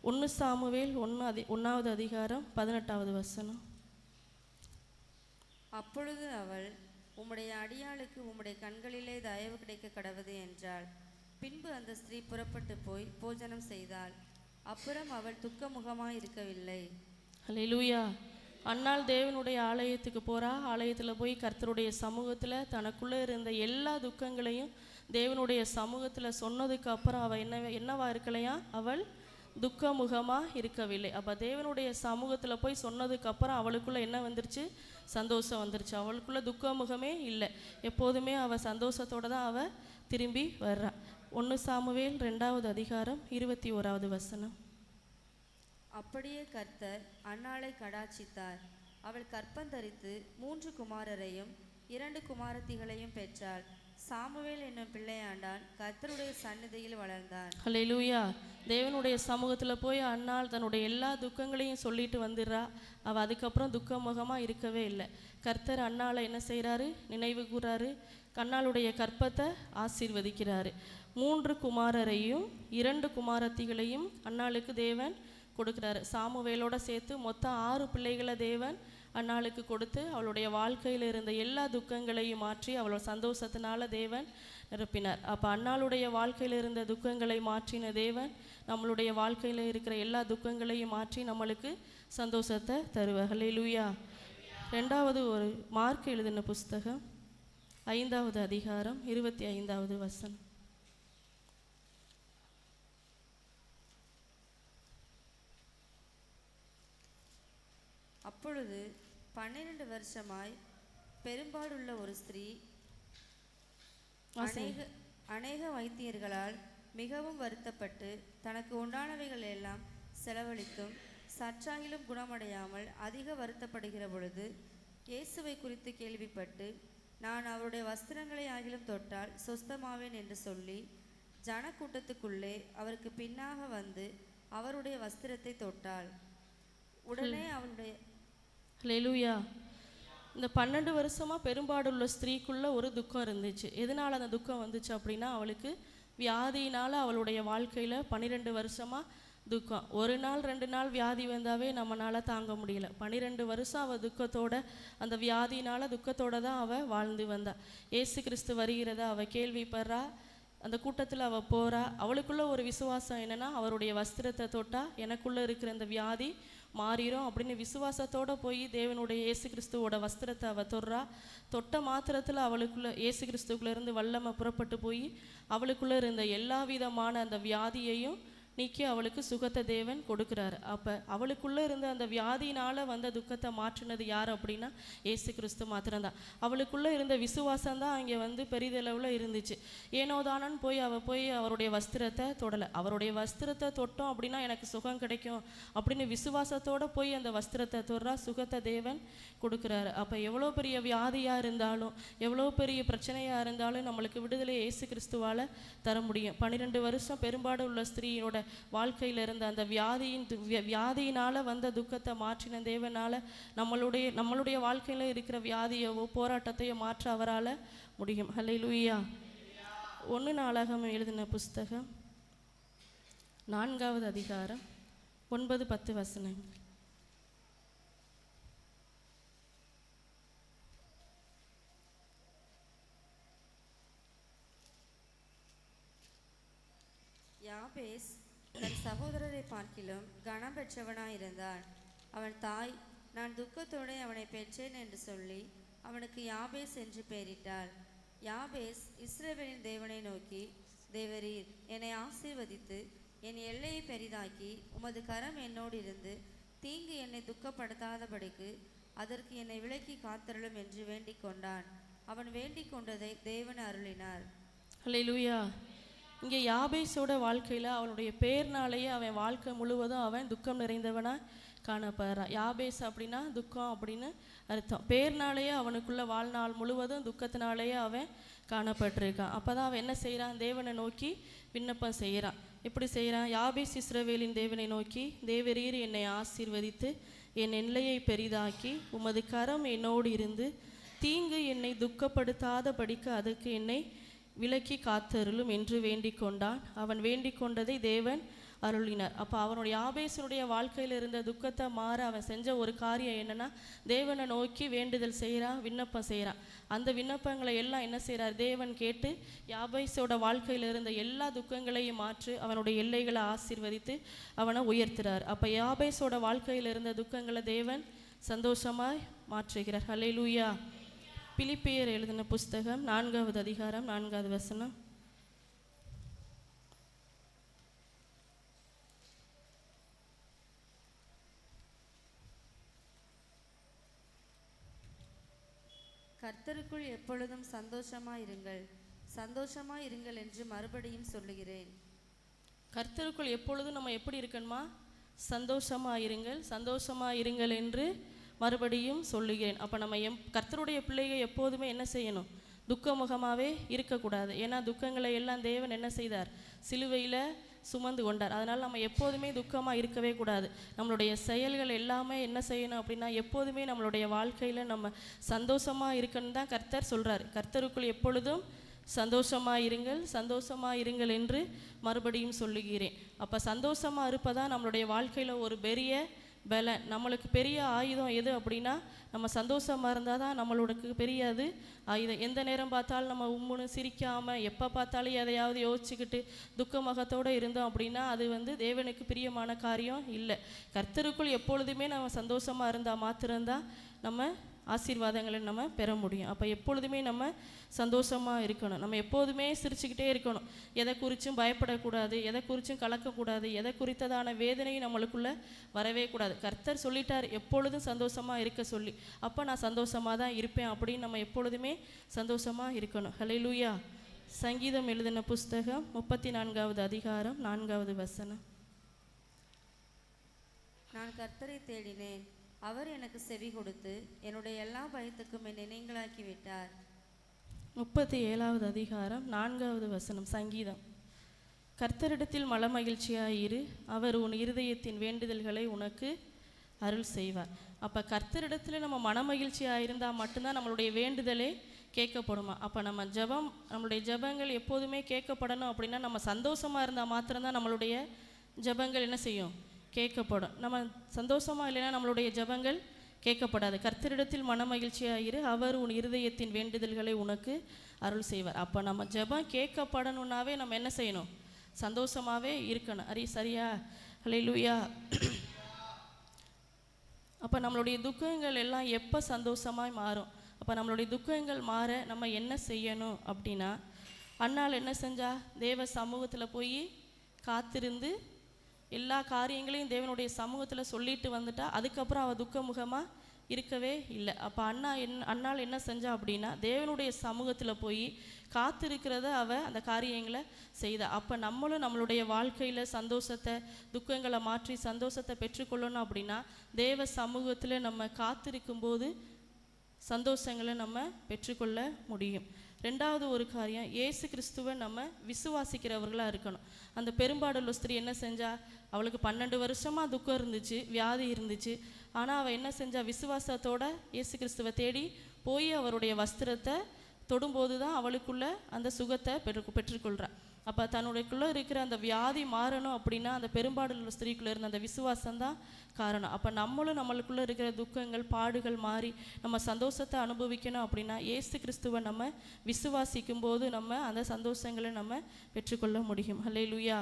1 சாமுவேல் 1வது அதிகாரம் 18வது வசனம். அப்பொழுது அவள், உம்முடைய அடியாளுக்கு உம்முடைய கண்களிலே தயவு கிடைக்க கடவுது என்றாள். பின்பு அந்த ஸ்திரீ புறப்பட்டு போய் போஜனம் செய்தாள். அப்புறம் அவள் துக்கமுகமாய் இருக்கவில்லை. அல்லேலூயா. அன்னாள் தேவனுடைய ஆலயத்துக்கு போகிறா. ஆலயத்தில் போய் கர்த்தருடைய சமூகத்தில் தனக்குள்ளே இருந்த எல்லா துக்கங்களையும் தேவனுடைய சமூகத்தில் சொன்னதுக்கு அப்புறம் அவள் என்னவா இருக்கலையா? அவள் துக்கமுகமாக இருக்கவில்லை. அப்போ தேவனுடைய சமூகத்தில் போய் சொன்னதுக்கப்புறம் அவளுக்குள்ளே என்ன வந்துருச்சு? சந்தோஷம் வந்துருச்சு. அவளுக்குள்ளே துக்கமுகமே இல்லை. எப்போதுமே அவள் சந்தோஷத்தோடு தான் அவள் திரும்பி வர்றா. 1 சாமுவேல் 2வது அதிகாரம் 21வது வசனம். அப்படியே கர்த்தர் அன்னாளை கடாட்சித்தார். அவள் கற்பந்தரித்து 3 குமாரரையும் 2 குமாரத்திகளையும் பெற்றாள். சாமுவேல் என்னும் பிள்ளையாண்டான் கர்த்தருடைய சந்நிதியில் வளர்ந்தான். ஹல்லேலூயா. தேவனுடைய சமூகத்தில் போய் அன்னாள் தன்னுடைய எல்லா துக்கங்களையும் சொல்லிட்டு வந்துடுறா. அவள் அதுக்கப்புறம் துக்கமுகமாக இருக்கவே இல்லை. கர்த்தர் அன்னாளை என்ன செய்கிறாரு? நினைவு கூறாரு. அன்னாளுடைய கற்பத்தை ஆசீர்வதிக்கிறாரு. 3 குமாரரையும் 2 குமாரத்திகளையும் அன்னாளுக்கு தேவன் கொடுக்குறாரு. சாமுவேலோட சேர்த்து மொத்தம் 6 பிள்ளைகளை தேவன் அன்னாளுக்கு கொடுத்து அவளுடைய வாழ்க்கையில் இருந்த எல்லா துக்கங்களையும் மாற்றி அவளோட சந்தோஷத்தினால தேவன் நிரப்பினார். அப்போ அன்னாளுடைய வாழ்க்கையில் இருந்த துக்கங்களை மாற்றின தேவன் நம்மளுடைய வாழ்க்கையில் இருக்கிற எல்லா துக்கங்களையும் மாற்றி நம்மளுக்கு சந்தோஷத்தை தருவார். ஹல்லேலூயா. 2வது ஒரு மார்க் எழுதின புஸ்தகம் 5வது அதிகாரம் 25வது வசனம். அப்பொழுது 12 வருஷமாய் பெரும்பாடுள்ள ஒரு ஸ்திரீ அநேக வைத்தியர்களால் மிகவும் வருத்தப்பட்டு தனக்கு உண்டானவைகள் எல்லாம் செலவழித்தும் சற்றாகிலும் குணமடையாமல் அதிக வருத்தப்படுகிற பொழுது இயேசுவை குறித்து கேள்விப்பட்டு, நான் அவருடைய வஸ்திரங்களை ஆகிலும் தொட்டால் சொஸ்தமாவேன் என்று சொல்லி ஜனக்கூட்டத்துக்குள்ளே அவருக்கு பின்னாக வந்து அவருடைய வஸ்திரத்தை தொட்டாள். உடனே அவளுடைய ஹல்லேலூயா. இந்த 12 வருஷமாக பெரும்பாடுள்ள ஸ்திரீக்குள்ள ஒரு துக்கம் இருந்துச்சு. எதனால் அந்த துக்கம் வந்துச்சு அப்படின்னா, அவளுக்கு வியாதியினால் அவளுடைய வாழ்க்கையில் 12 வருஷமாக துக்கம். 1 நாள் 2 நாள் வியாதி வந்தாவே நம்மளால் தாங்க முடியல. 12 வருஷம் அவள் துக்கத்தோட, அந்த வியாதியினால் துக்கத்தோடு தான் அவள் வாழ்ந்து வந்தா. இயேசு கிறிஸ்து வருகிறத அவள் கேள்விப்படுறா. அந்த கூட்டத்தில் அவள் போகிறா. அவளுக்குள்ள ஒரு விசுவாசம் என்னென்னா, அவருடைய வஸ்திரத்தை தொட்டால் எனக்குள்ளே இருக்கிற இந்த வியாதி மாறிடும் அப்படின்னு விசுவாசத்தோடு போய் தேவனுடைய இயேசு கிறிஸ்துவோட வஸ்திரத்தை அவள் தொட்ட மாத்திரத்தில் அவளுக்குள்ள இயேசு கிறிஸ்துக்குள்ளேருந்து வல்லமை புறப்பட்டு போய் அவளுக்குள்ளே இருந்த எல்லா விதமான அந்த வியாதியையும் நீக்கி அவளுக்கு சுகத்தை தேவன் கொடுக்குறாரு. அப்போ அவளுக்குள்ளே இருந்த அந்த வியாதியினால் வந்த துக்கத்தை மாற்றினது யார் அப்படின்னா இயேசு கிறிஸ்து மாத்திரம்தான். அவளுக்குள்ளே இருந்த விசுவாசம்தான் அங்கே பெரிதளவில் இருந்துச்சு. ஏனோதானன்னு போய் அவருடைய வஸ்திரத்தை தொடலை. அவருடைய வஸ்திரத்தை தொட்டோம் அப்படின்னா எனக்கு சுகம் கிடைக்கும் அப்படின்னு விசுவாசத்தோடு போய் அந்த வஸ்திரத்தை தொடுறா. சுகத்தை தேவன் கொடுக்குறாரு. அப்போ எவ்வளோ பெரிய வியாதியாக இருந்தாலும், எவ்வளோ பெரிய பிரச்சனையாக இருந்தாலும் நம்மளுக்கு விடுதலை இயேசு கிறிஸ்துவால் தர முடியும். 12 வருஷம் பெரும்பாடு உள்ள ஸ்திரீயோட வாழ்க்கையில் இருந்த அந்த வியாதியினால் வந்த துக்கத்தை மாற்றின தேவனால் நம்மளுடைய வாழ்க்கையில் இருக்கிற வியாதியவோ போராட்டத்தையோ மாற்ற அவரால் முடியும். ஹல்லேலூயா. 1 நாளாகமம் எழுதின புஸ்தகம் 4வது அதிகாரம் 9-10 வசனங்கள். யாபேஸ் தன் சகோதரரை பார்க்கிலும் கனம் பெற்றவனாயிருந்தான். அவன் தாய், நான் துக்கத்தோடு அவனை பெற்றேன் என்று சொல்லி அவனுக்கு யாபேஸ் என்று பெயரிட்டாள். யாபேஸ் இஸ்ரவேலின் தேவனை நோக்கி, தேவரீர் என்னை ஆசீர்வதித்து என் எல்லையை பெரிதாக்கி உமது கரம் என்னோடு இருந்து தீங்கு என்னை துக்கப்படுத்தாதபடிக்கு அதற்கு என்னை விலக்கி காத்தருளும் என்று வேண்டிக் கொண்டான். அவன் வேண்டிக் கொண்டதை தேவன் அருளினார். ஹல்லேலூயா. இங்கே யாபேஸோட வாழ்க்கையில் அவனுடைய பேர்னாலேயே அவன் வாழ்க்கை முழுவதும் அவன் துக்கம் நிறைந்தவனாக காணப்படுறான். யாபேஸ் அப்படின்னா துக்கம் அப்படின்னு அர்த்தம். பேர்னாலேயே அவனுக்குள்ள வாழ்நாள் முழுவதும் துக்கத்தினாலேயே அவன் காணப்பட்டிருக்கான். அப்போ தான் அவன் என்ன செய்கிறான்? தேவனை நோக்கி விண்ணப்பம் செய்கிறான். எப்படி செய்கிறான்? யாபேஸ் இஸ்ரவேலின் தேவனை நோக்கி, தேவரீர் என்னை ஆசீர்வதித்து என் எல்லையை பெரிதாக்கி உமது கரம் என்னோடு இருந்து தீங்கு என்னை துக்கப்படுத்தாதபடிக்கு அதுக்கு என்னை விலக்கி காத்தருளும் என்று வேண்டிக் கொண்டான். அவன் வேண்டிக் கொண்டதை தேவன் அருளினார். அப்போ அவனுடைய யாபேசனுடைய வாழ்க்கையில் இருந்த துக்கத்தை மாற அவன் செஞ்ச ஒரு காரியம் என்னன்னா, தேவனை நோக்கி வேண்டுதல் செய்கிறான், விண்ணப்பம் செய்கிறான். அந்த விண்ணப்பங்களை எல்லாம் என்ன செய்கிறார்? தேவன் கேட்டு யாபேசோட வாழ்க்கையில் இருந்த எல்லா துக்கங்களையும் மாற்றி அவனுடைய எல்லைகளை ஆசீர்வதித்து அவனை உயர்த்துறார். அப்போ யாபேசோட வாழ்க்கையில் இருந்த துக்கங்களை தேவன் சந்தோஷமாய் மாற்றுகிறார். ஹல்லேலூயா. பிலிப்பியர் எழுதின புஸ்தகம் 4வது அதிகாரம் 4வது வசனம். கர்த்தருக்குள் எப்பொழுதும் சந்தோஷமாயிருங்கள், சந்தோஷமாயிருங்கள் என்று மறுபடியும் சொல்லுகிறேன். கர்த்தருக்குள் எப்பொழுதும் நம்ம எப்படி இருக்கணுமா? சந்தோஷமாயிருங்கள், சந்தோஷமாயிருங்கள் என்று மறுபடியும் சொல்லுகிறேன். அப்போ நம்ம கர்த்தருடைய பிள்ளைகள் எப்போதுமே என்ன செய்யணும்? துக்கமுகமாகவே இருக்கக்கூடாது. ஏன்னா துக்கங்களை எல்லாம் தேவன் என்ன செய்தார்? சிலுவையில் சுமந்து கொண்டார். அதனால் நம்ம எப்போதுமே துக்கமாக இருக்கவே கூடாது. நம்மளுடைய செயல்கள் எல்லாமே என்ன செய்யணும் அப்படின்னா, எப்போதுமே நம்மளுடைய வாழ்க்கையில் நம்ம சந்தோஷமாக இருக்கணும்னு தான் கர்த்தர் சொல்கிறார். கர்த்தருக்குள் எப்பொழுதும் சந்தோஷமாக இருங்கள், சந்தோஷமாக இருங்கள் என்று மறுபடியும் சொல்லுகிறேன். அப்போ சந்தோஷமாக இருப்பதான் நம்மளுடைய வாழ்க்கையில் ஒரு பெரிய பலன். நம்மளுக்கு பெரிய ஆயுதம் எது அப்படின்னா, நம்ம சந்தோஷமாக இருந்தால் தான் நம்மளுக்கு பெரிய அது ஆயுதம். எந்த நேரம் பார்த்தாலும் நம்ம உம்முன்னு சிரிக்காமல் எப்போ பார்த்தாலும் எதையாவது யோசிச்சுக்கிட்டு துக்க முகத்தோடு இருந்தோம் அப்படின்னா அது தேவனுக்கு பிரியமான காரியம் இல்லை. கர்த்தருக்குள் எப்பொழுதுமே நம்ம சந்தோஷமாக இருந்தால் மாத்திரம்தான் நம்ம ஆசீர்வாதங்களை நம்ம பெற முடியும். அப்போ எப்பொழுதுமே நம்ம சந்தோஷமாக இருக்கணும். நம்ம எப்போதுமே சிரிச்சுக்கிட்டே இருக்கணும். எதை குறித்தும் பயப்படக்கூடாது, எதை குறித்தும் கலக்கக்கூடாது, எதை குறித்ததான வேதனையும் நம்மளுக்குள்ளே வரவே கூடாது. கர்த்தர் சொல்லிட்டார் எப்பொழுதும் சந்தோஷமாக இருக்க சொல்லி. அப்போ நான் சந்தோஷமாக தான் இருப்பேன் அப்படின்னு நம்ம எப்பொழுதுமே சந்தோஷமாக இருக்கணும். ஹல்லேலூயா. சங்கீதம் எழுதின புஸ்தகம் 34வது அதிகாரம் 4வது வசனம். நான் கர்த்தரை தேடினேன், அவர் எனக்கு செவி கொடுத்து என்னுடைய எல்லா பயத்துக்கும் என்னை நீங்களாக்கி விட்டார். 37வது அதிகாரம் 4வது வசனம். சங்கீதம். கர்த்தரிடத்தில் மனமகிழ்ச்சியாயிரு, அவர் உன் இருதயத்தின் வேண்டுதல்களை உனக்கு அருள் செய்வார். அப்போ கர்த்தரிடத்தில் நம்ம மனமகிழ்ச்சியாக இருந்தால் மட்டும்தான் நம்மளுடைய வேண்டுதலே கேட்கப்படுமா. அப்போ நம்மளுடைய ஜெபங்கள் எப்போதுமே கேட்கப்படணும் அப்படின்னா, நம்ம சந்தோஷமாக இருந்தால் மாத்திரம்தான் நம்மளுடைய ஜெபங்கள் என்ன செய்யும், கேட்கப்படும். நம்ம சந்தோஷமாக இல்லைன்னா நம்மளுடைய ஜெபங்கள் கேட்கப்படாது. கர்த்தரிடத்தில் மனமகிழ்ச்சியாயிரு, அவர் உன் இருதயத்தின் வேண்டுதல்களை உனக்கு அருள் செய்வார். அப்போ நம்ம ஜெபம் கேட்கப்படணுன்னாவே நம்ம என்ன செய்யணும், சந்தோஷமாகவே இருக்கணும். சரியா? ஹல்லேலூயா. அப்போ நம்மளுடைய துக்கங்கள் எல்லாம் எப்போ சந்தோஷமாய் மாறும்? அப்போ நம்மளுடைய துக்கங்கள் மாற நம்ம என்ன செய்யணும் அப்படின்னா, அன்னாள் என்ன செஞ்சா, தேவ சமூகத்தில் போய் காத்திருந்து எல்லா காரியங்களையும் தேவனுடைய சமூகத்தில் சொல்லிட்டு வந்துட்டா. அதுக்கப்புறம் அவள் துக்கமுகமாக இருக்கவே இல்லை. அப்போ அன்னாள் என்ன செஞ்சா அப்படின்னா, தேவனுடைய சமூகத்தில் போய் காத்திருக்கிறத அந்த காரியங்களை செய்தா. அப்போ நம்மளும் நம்மளுடைய வாழ்க்கையில் சந்தோஷத்தை, துக்கங்களை மாற்றி சந்தோஷத்தை பெற்றுக்கொள்ளணும் அப்படின்னா, தேவ சமூகத்தில் நம்ம காத்திருக்கும்போது சந்தோஷங்களை நம்ம பெற்றுக்கொள்ள முடியும். ரெண்டாவது ஒரு காரியம், இயேசு கிறிஸ்துவை நம்ம விசுவாசிக்கிறவர்களாக இருக்கணும். அந்த பெரும்பாடுள்ள ஸ்திரீ என்ன செஞ்சா, அவளுக்கு 12 வருஷமாக துக்கம் இருந்துச்சு, வியாதி இருந்துச்சு. ஆனால் அவள் என்ன செஞ்சா, விசுவாசத்தோட இயேசு கிறிஸ்துவை தேடி போய் அவருடைய வஸ்திரத்தை தொடும்போது தான் அவளுக்குள்ள அந்த சுகத்தை பெற்றுக்கொள்கிறாள். அப்போ தன்னுடையக்குள்ளே இருக்கிற அந்த வியாதி மாறணும் அப்படின்னா, அந்த பெரும்பாடுள்ள ஸ்திரீக்குள்ளே இருந்த அந்த விசுவாசம்தான் காரணம். அப்போ நம்மளுக்குள்ளே இருக்கிற துக்கங்கள், பாடுகள் மாறி நம்ம சந்தோஷத்தை அனுபவிக்கணும் அப்படின்னா, இயேசு கிறிஸ்துவை நம்ம விசுவாசிக்கும் போது நம்ம அந்த சந்தோஷங்களை நம்ம பெற்றுக்கொள்ள முடியும். ஹல்லேலூயா.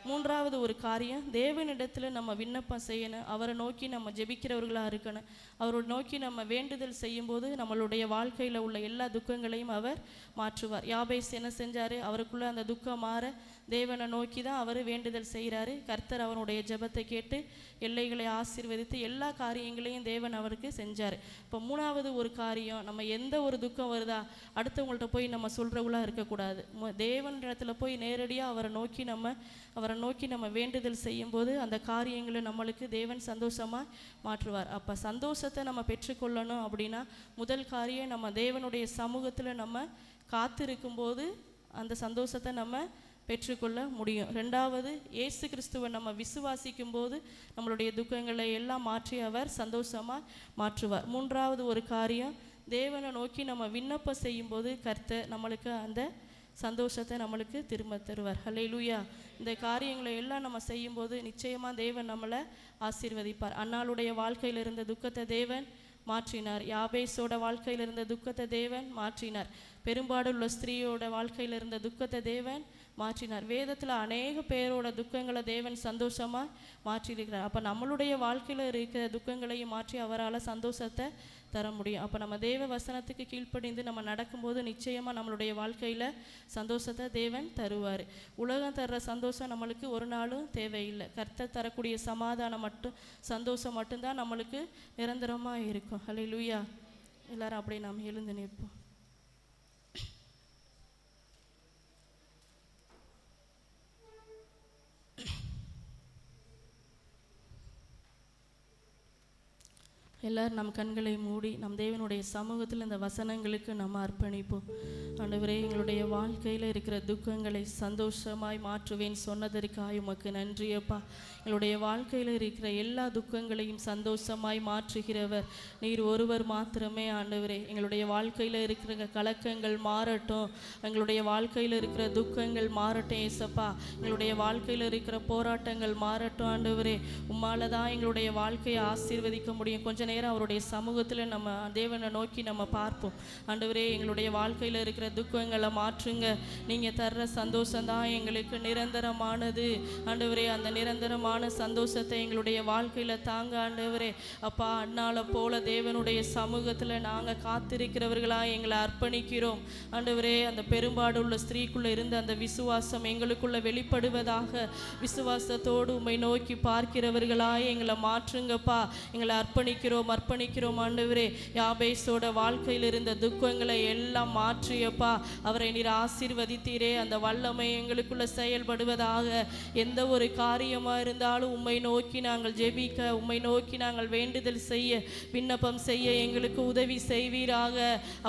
மூன்றாவது ஒரு காரியம், தேவனிடத்தில் நம்ம விண்ணப்பம் செய்யணும். அவரை நோக்கி நம்ம ஜெபிக்கிறவர்களாக இருக்கணும். அவரை நோக்கி நம்ம வேண்டுதல் செய்யும்போது நம்மளுடைய வாழ்க்கையில் உள்ள எல்லா துக்கங்களையும் அவர் மாற்றுவார். யாபேஸ் என்ன செஞ்சார், அவருக்குள்ளே அந்த துக்கம் மாற தேவனை நோக்கி தான் அவர் வேண்டுதல் செய்கிறாரு. கர்த்தர் அவனுடைய ஜெபத்தை கேட்டு எல்லைகளை ஆசீர்வதித்து எல்லா காரியங்களையும் தேவன் அவருக்கு செஞ்சார். இப்போ மூணாவது ஒரு காரியம், நம்ம எந்த ஒரு துக்கம் வருதா அடுத்தவங்கள்ட்ட போய் நம்ம சொல்கிறவங்களாக இருக்கக்கூடாது. தேவன் இடத்துல போய் நேரடியாக அவரை நோக்கி நம்ம வேண்டுதல் செய்யும்போது அந்த காரியங்களை நம்மளுக்கு தேவன் சந்தோஷமாக மாற்றுவார். அப்போ சந்தோஷத்தை நம்ம பெற்றுக்கொள்ளணும் அப்படின்னா, முதல் காரியம் நம்ம தேவனுடைய சமூகத்தில் நம்ம காத்திருக்கும்போது அந்த சந்தோஷத்தை நம்ம பெற்றுக்கொள்ள முடியும். ரெண்டாவது, இயேசு கிறிஸ்துவை நம்ம விசுவாசிக்கும் போது நம்மளுடைய துக்கங்களை எல்லாம் மாற்றி அவர் சந்தோஷமாக மாற்றுவார். மூன்றாவது ஒரு காரியம், தேவனை நோக்கி நம்ம விண்ணப்பம் செய்யும்போது கர்த்தர் நம்மளுக்கு அந்த சந்தோஷத்தை நம்மளுக்கு திரும்ப தருவார். ஹல்லேலூயா. இந்த காரியங்களை எல்லாம் நம்ம செய்யும்போது நிச்சயமாக தேவன் நம்மளை ஆசீர்வதிப்பார். அன்னாளுடைய வாழ்க்கையில் இருந்த துக்கத்தை தேவன் மாற்றினார். யாபேஸோட வாழ்க்கையில் இருந்த துக்கத்தை தேவன் மாற்றினார். பெரும்பாடுள்ள ஸ்திரீயோட வாழ்க்கையில் இருந்த துக்கத்தை தேவன் மாற்றினார். வேதத்தில் அநேக பேரோட துக்கங்களை தேவன் சந்தோஷமாக மாற்றியிருக்கிறார். அப்போ நம்மளுடைய வாழ்க்கையில் இருக்கிற துக்கங்களையும் மாற்றி அவரால் சந்தோஷத்தை தர முடியும். அப்போ நம்ம தேவ வசனத்துக்கு கீழ்ப்படிந்து நம்ம நடக்கும்போது நிச்சயமாக நம்மளுடைய வாழ்க்கையில் சந்தோஷத்தை தேவன் தருவார். உலகம் தர்ற சந்தோஷம் நம்மளுக்கு ஒரு நாளும் தேவையில்லை. கர்த்தர் தரக்கூடிய சமாதானம் சந்தோஷம் மட்டும்தான் நம்மளுக்கு நிரந்தரமாக இருக்கும். ஹல்லேலூயா. எல்லாரும் அப்படியே நாம் எழுந்து நிற்போம். எல்லாரும் நம் கண்களை மூடி நம் தேவனுடைய சமூகத்தில் இந்த வசனங்களுக்கு நம்ம அர்ப்பணிப்போம். ஆண்டவரே, எங்களுடைய வாழ்க்கையில் இருக்கிற துக்கங்களை சந்தோஷமாய் மாற்றுவேன் சொன்னதற்காக உமக்கு நன்றியப்பா. எங்களுடைய வாழ்க்கையில் இருக்கிற எல்லா துக்கங்களையும் சந்தோஷமாய் மாற்றுகிறவர் நீர் ஒருவர் மாத்திரமே ஆண்டவரே. எங்களுடைய வாழ்க்கையில் இருக்கிற கலக்கங்கள் மாறட்டும், எங்களுடைய வாழ்க்கையில் இருக்கிற துக்கங்கள் மாறட்டும் ஏசப்பா. எங்களுடைய வாழ்க்கையில் இருக்கிற போராட்டங்கள் மாறட்டும் ஆண்டவரே. உம்மால தான் எங்களுடைய வாழ்க்கையை ஆசீர்வதிக்க முடியும். கொஞ்ச நேரம் அவருடைய சமூகத்தில் நம்ம தேவனை நோக்கி நம்ம பார்ப்போம். ஆண்டவரே, எங்களுடைய வாழ்க்கையில் இருக்கிற துக்கங்களை மாற்றுங்க. நீங்கள் தர்ற சந்தோஷம்தான் எங்களுக்கு நிரந்தரமானது ஆண்டவரே. அந்த நிரந்தரமான சந்தோஷத்தை எங்களுடைய வாழ்க்கையில் தாங்க ஆண்டவரே. அப்பா, அண்ணால போல தேவனுடைய சமூகத்தில் நாங்கள் காத்திருக்கிறவர்களாக எங்களை அர்ப்பணிக்கிறோம் ஆண்டவரே. அந்த பெரும்பாடு உள்ள ஸ்திரீக்குள்ளே இருந்த அந்த விசுவாசம் எங்களுக்குள்ள வெளிப்படுவதாக, விசுவாசத்தோடு உம்மை நோக்கி பார்க்கிறவர்களாக எங்களை மாற்றுங்கப்பா. எங்களை அர்ப்பணிக்கிறோம் ஆண்டவரே. யாபேசோட வாழ்க்கையில் இருந்த துக்கங்களை எல்லாம் மாற்றியப்பா. அவரை நீர் ஆசீர்வதித்தீரே. அந்த வல்லமை எங்களுக்குள்ள செயல்படுவதாக. எந்த ஒரு காரியமாக இருந்தாலும் உம்மை நோக்கி நாங்கள் ஜெபிக்க, உம்மை நோக்கி நாங்கள் வேண்டுதல் செய்ய, விண்ணப்பம் செய்ய எங்களுக்கு உதவி செய்வீராக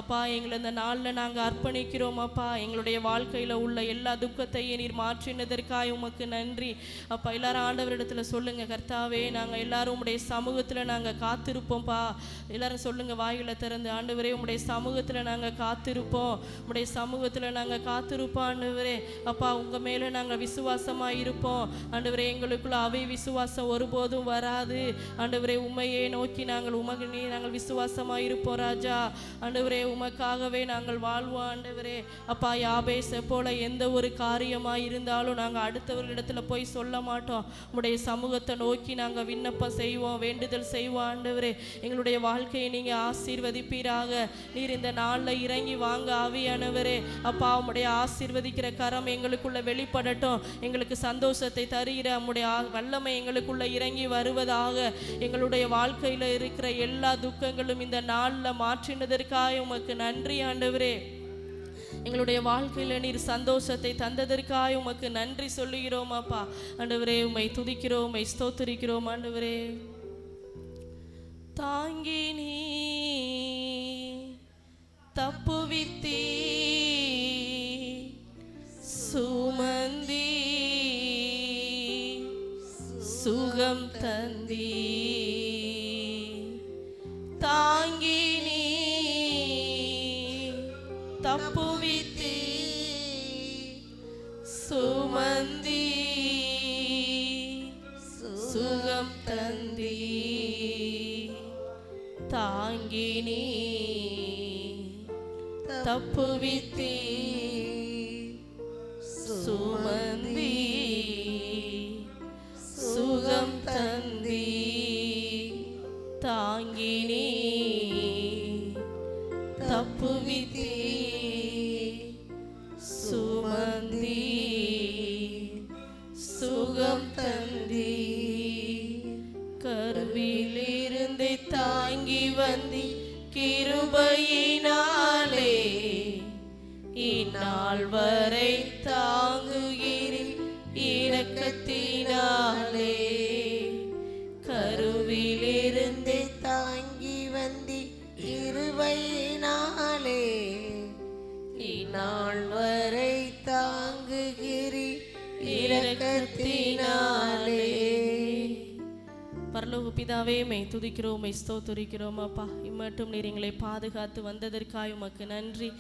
அப்பா. எங்களை இந்த நாளில் நாங்கள் அர்ப்பணிக்கிறோம் அப்பா. எங்களுடைய வாழ்க்கையில் உள்ள எல்லா துக்கத்தையும் நீர் மாற்றினதற்காக உமக்கு நன்றி அப்பா. எல்லாரும் ஆண்டவரிடத்தில் சொல்லுங்க, கர்த்தாவே நாங்கள் எல்லாரும் உம்முடைய சமூகத்தில் நாங்கள் காத்திருப்போம்ப்பா. எல்லாரும் சொல்லுங்க வாய்களை திறந்து, ஆண்டவரே உம்முடைய சமூகத்தில் நாங்கள் காத்திருப்போம், உம்முடைய சமூகத்தில் நாங்கள் காத்திருப்போம் ஆண்டவரே. அப்பா, உங்கள் மேலே நாங்கள் விசுவாசமாக இருப்போம் ஆண்டவரே. எங்களுக்குள்ள அவை விசுவாசம் ஒருபோதும் வராது ஆண்டவரே. உம்மையே நோக்கி நாங்கள் நாங்கள் விசுவாசமாக இருப்போம் ராஜா ஆண்டவரே. உமக்காகவே நாங்கள் வாழ்வோம் ஆண்டவரே. அப்பா, யாபேசை போல எந்த ஒரு காரியமாக இருந்தாலும் நாங்கள் அடுத்தவர்களிடத்தில் போய் சொல்ல மாட்டோம். உம்முடைய சமூகத்தை நோக்கி நாங்கள் விண்ணப்பம் செய்வோம், வேண்டுதல் செய்வோம் ஆண்டவரே. எங்களுடைய வாழ்க்கையை நீங்கள் ஆசீர்வதிப்பீராக. நீர் இந்த நாளில் இறங்கி வாங்க ஆவியானவரே. அப்பா, உம்முடைய ஆசீர்வதிக்கிற கரம் எங்களுக்குள்ள வெளிப்படட்டும். எங்களுக்கு சந்தோஷத்தை தருகிற உம்முடைய வல்லமை எங்களுக்குள்ள இறங்கி வருவதாக. எங்களுடைய வாழ்க்கையில் இருக்கிற எல்லா துக்கங்களும் இந்த நாளில் மாற்றினதற்காக உமக்கு நன்றி ஆண்டவரே. எங்களுடைய வாழ்க்கையில் நீர் சந்தோஷத்தை தந்ததற்காக உமக்கு நன்றி சொல்லுகிறோம் அப்பா. ஆண்டவரே, உம்மை துதிக்கிறோம், உம்மை ஸ்தோத்திரிக்கிறோம் ஆண்டவரே. தாங்கி நீ தப்புவித்தீ, சுமந்தி சுகம் தந்தீ, தாங்கி நீ தப்புவித்தீ, சுமந்தி சுகம் தந்தீ, தாங்கி நீ தப்புவித்தீ, சுமந்தி சுகம் தந்தீ, தாங்கி நீ தப்புவித்தீ, சுமந்தி சுகம் தந்தீ, கருவிலிருந்து தாங்கி வந்தி கிருபையினாலே, இந்நாள் வரை தாங்குகிறேன் இரக்கத்தினாலே. கருவிலிருந்து தாங்கி வந்தி கிருபையினாலே, இந்நாள் வரை தாங்குகிறீ இரக்கத்தினாலே. பரலோக பிதாவே, மை துதிக்கிறோம், மை ஸ்தோத்திரிக்கிறோம் அப்பா. இம்மட்டும் நீர் எங்களை பாதுகாத்து வந்ததற்காக உமக்கு நன்றி.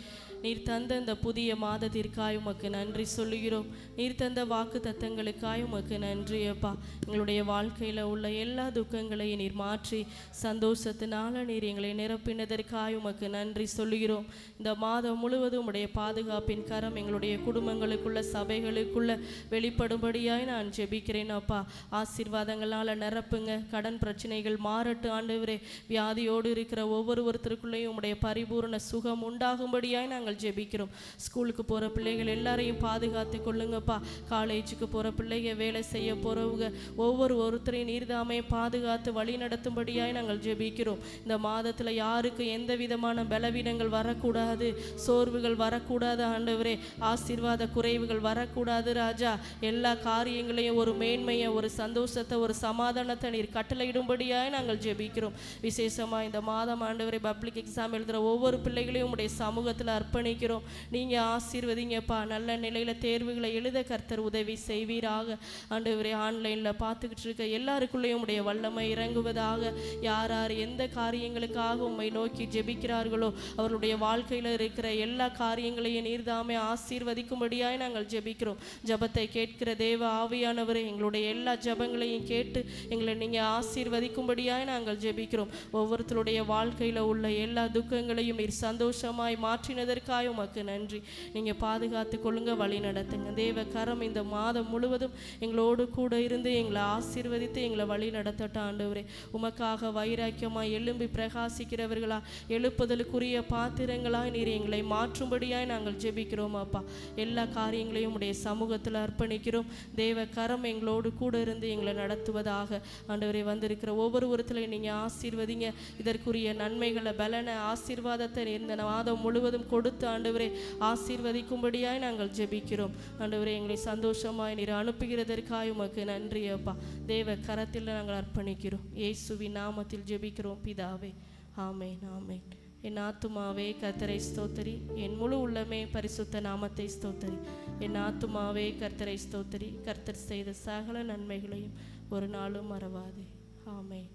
நீர் தந்த இந்த புதிய மாதத்திற்காக உமக்கு நன்றி சொல்லுகிறோம். நீர் தந்த வாக்கு தத்தங்களுக்காக உமக்கு நன்றி அப்பா. எங்களுடைய வாழ்க்கையில் உள்ள எல்லா துக்கங்களையும் நீர் மாற்றி சந்தோஷத்தினால நீர் எங்களை நிரப்பினதற்காக உமக்கு நன்றி சொல்லுகிறோம். இந்த மாதம் முழுவதும் உடைய பாதுகாப்பின் கரம் எங்களுடைய குடும்பங்களுக்குள்ள, சபைகளுக்குள்ள வெளிப்படும்படியாய் நான் ஜெபிக்கிறேன் அப்பா. ஆசீர்வாதங்களால் நிரப்புங்க. கடன் பிரச்சனைகள் மாறட்டு ஆண்டவரே. வியாதியோடு இருக்கிற ஒவ்வொருத்தருக்குள்ளேயும் உடைய பரிபூர்ண சுகம் உண்டாகும்படியாய் நாங்கள் ஜெபிக்கிறோம். ஸ்கூலுக்கு போகிற பிள்ளைகள் எல்லாரையும் பாதுகாத்து கொள்ளுங்கப்பா. காலேஜுக்கு போகிற பிள்ளைங்க, வேலை செய்ய போகிறவங்க ஒவ்வொருத்தரையும் நீர்தாமே பாதுகாத்து வழி நடத்தும்படியாய் நாங்கள் ஜெபிக்கிறோம். இந்த மாதத்தில் யாருக்கு எந்த விதமான பலவீனங்கள் வரக்கூடாது, சோர்வுகள் வரக்கூடாது ஆண்டவரே. ஆசீர்வாத குறைவுகள் வரக்கூடாது ராஜா. எல்லா காரியங்களையும் ஒரு மேன்மையை, ஒரு சந்தோஷத்தை, ஒரு சமாதானத்தை நீர் கட்டளையிடும்படியாய் நாங்கள் ஜெபிக்கிறோம். விசேஷமாக இந்த மாதம் ஆண்டவரை பப்ளிக் எக்ஸாம் எழுதுகிற ஒவ்வொரு பிள்ளைகளையும் உடைய சமூகத்தில் அர்ப்பணிக்கிறோம். நீங்கள் ஆசீர்வதிங்கப்பா. நல்ல நிலையில் தேர்வுகளை எழுத கர்த்தர் உதவி செய்வீராக. ஆண்டவரே ஆன்லைனில் பார்த்துக்கிட்டு இருக்க எல்லாருக்குள்ளேயும் உடைய வல்லமை இறங்குவதாக. யார் யார் எந்த காரியங்களுக்காக உம்மை நோக்கி ஜெபிக்கிறார்களோ அவர்களுடைய வாழ்க்கையில் இருக்கிற எல்லா காரியங்களையும் நீர்தாமே ஆசீர்வதிக்கும்படியாய் நாங்கள் ஜெபிக்கிறோம். ஜபத்தை கேட்கிற தேவ ஆவியானவரே, எங்களுடைய எல்லா ஜபங்களையும் கேட்டு எங்களை நீங்கள் ஆசீர்வதிக்கும்படியாய் நாங்கள் ஜெபிக்கிறோம். ஒவ்வொருத்தருடைய வாழ்க்கையில் உள்ள எல்லா துக்கங்களையும் நீர் சந்தோஷமாய் மாற்றினதற்காக உமக்கு நன்றி. நீங்கள் பாதுகாத்து கொள்ளுங்க, வழி நடத்துங்க. தேவ கரம் இந்த மாதம் முழுவதும் எங்களோடு கூட இருந்து எங்களை ஆசீர்வதித்து எங்களை வழி நடத்தட்டும். ஆண்டவரே, உமக்காக வைராக்கியமாய் எழும்பி பிரகாசிக்கிறவர்களா, எழுப்புதலுக்குரிய பாத்திரங்களாய் நீர் எங்களை மாற்றும்படியாய் நாங்கள் ஜெபிக்கிறோம். அப்பா, எல்லா காரியங்களையும் உடைய சமூகத்தில் அர்ப்பணிக்கிறோம். தேவ கரம் எங்களோடு கூட இருந்து எங்களை நடத்துவதாக. ஆண்டவரே, வந்திருக்கிற ஒவ்வொருவரத்திலையும் நீங்கள் ஆசீர்வதிங்க. இதற்குரிய நன்மைகளை, பலனை, ஆசீர்வாதத்தை இந்த மாதம் முழுவதும் கொடுத்து ஆண்டவரே ஆசீர்வதிக்கும்படியாய் நாங்கள் ஜெபிக்கிறோம். ஆண்டவரே, எங்களை சந்தோஷமாய் நீர் அனுப்புகிறதற்காக உமக்கு நன்றி அப்பா. தேவ கரத்தில் நாங்கள் அர்ப்பணிக்கிறோம். இயேசுவின் நாமத்தில் ஜெபிக்கிறோம் பிதாவே, ஆமேன், ஆமேன். என் ஆத்துமாவே கர்த்தரை ஸ்தோத்திரி, என் முழு உள்ளமே பரிசுத்த நாமத்தை ஸ்தோத்திரி. என் ஆத்துமாவே கர்த்தரை ஸ்தோத்திரி, கர்த்தர் செய்த சகல நன்மைகளையும் ஒரு நாளும் மறவாதே. ஆமேன்.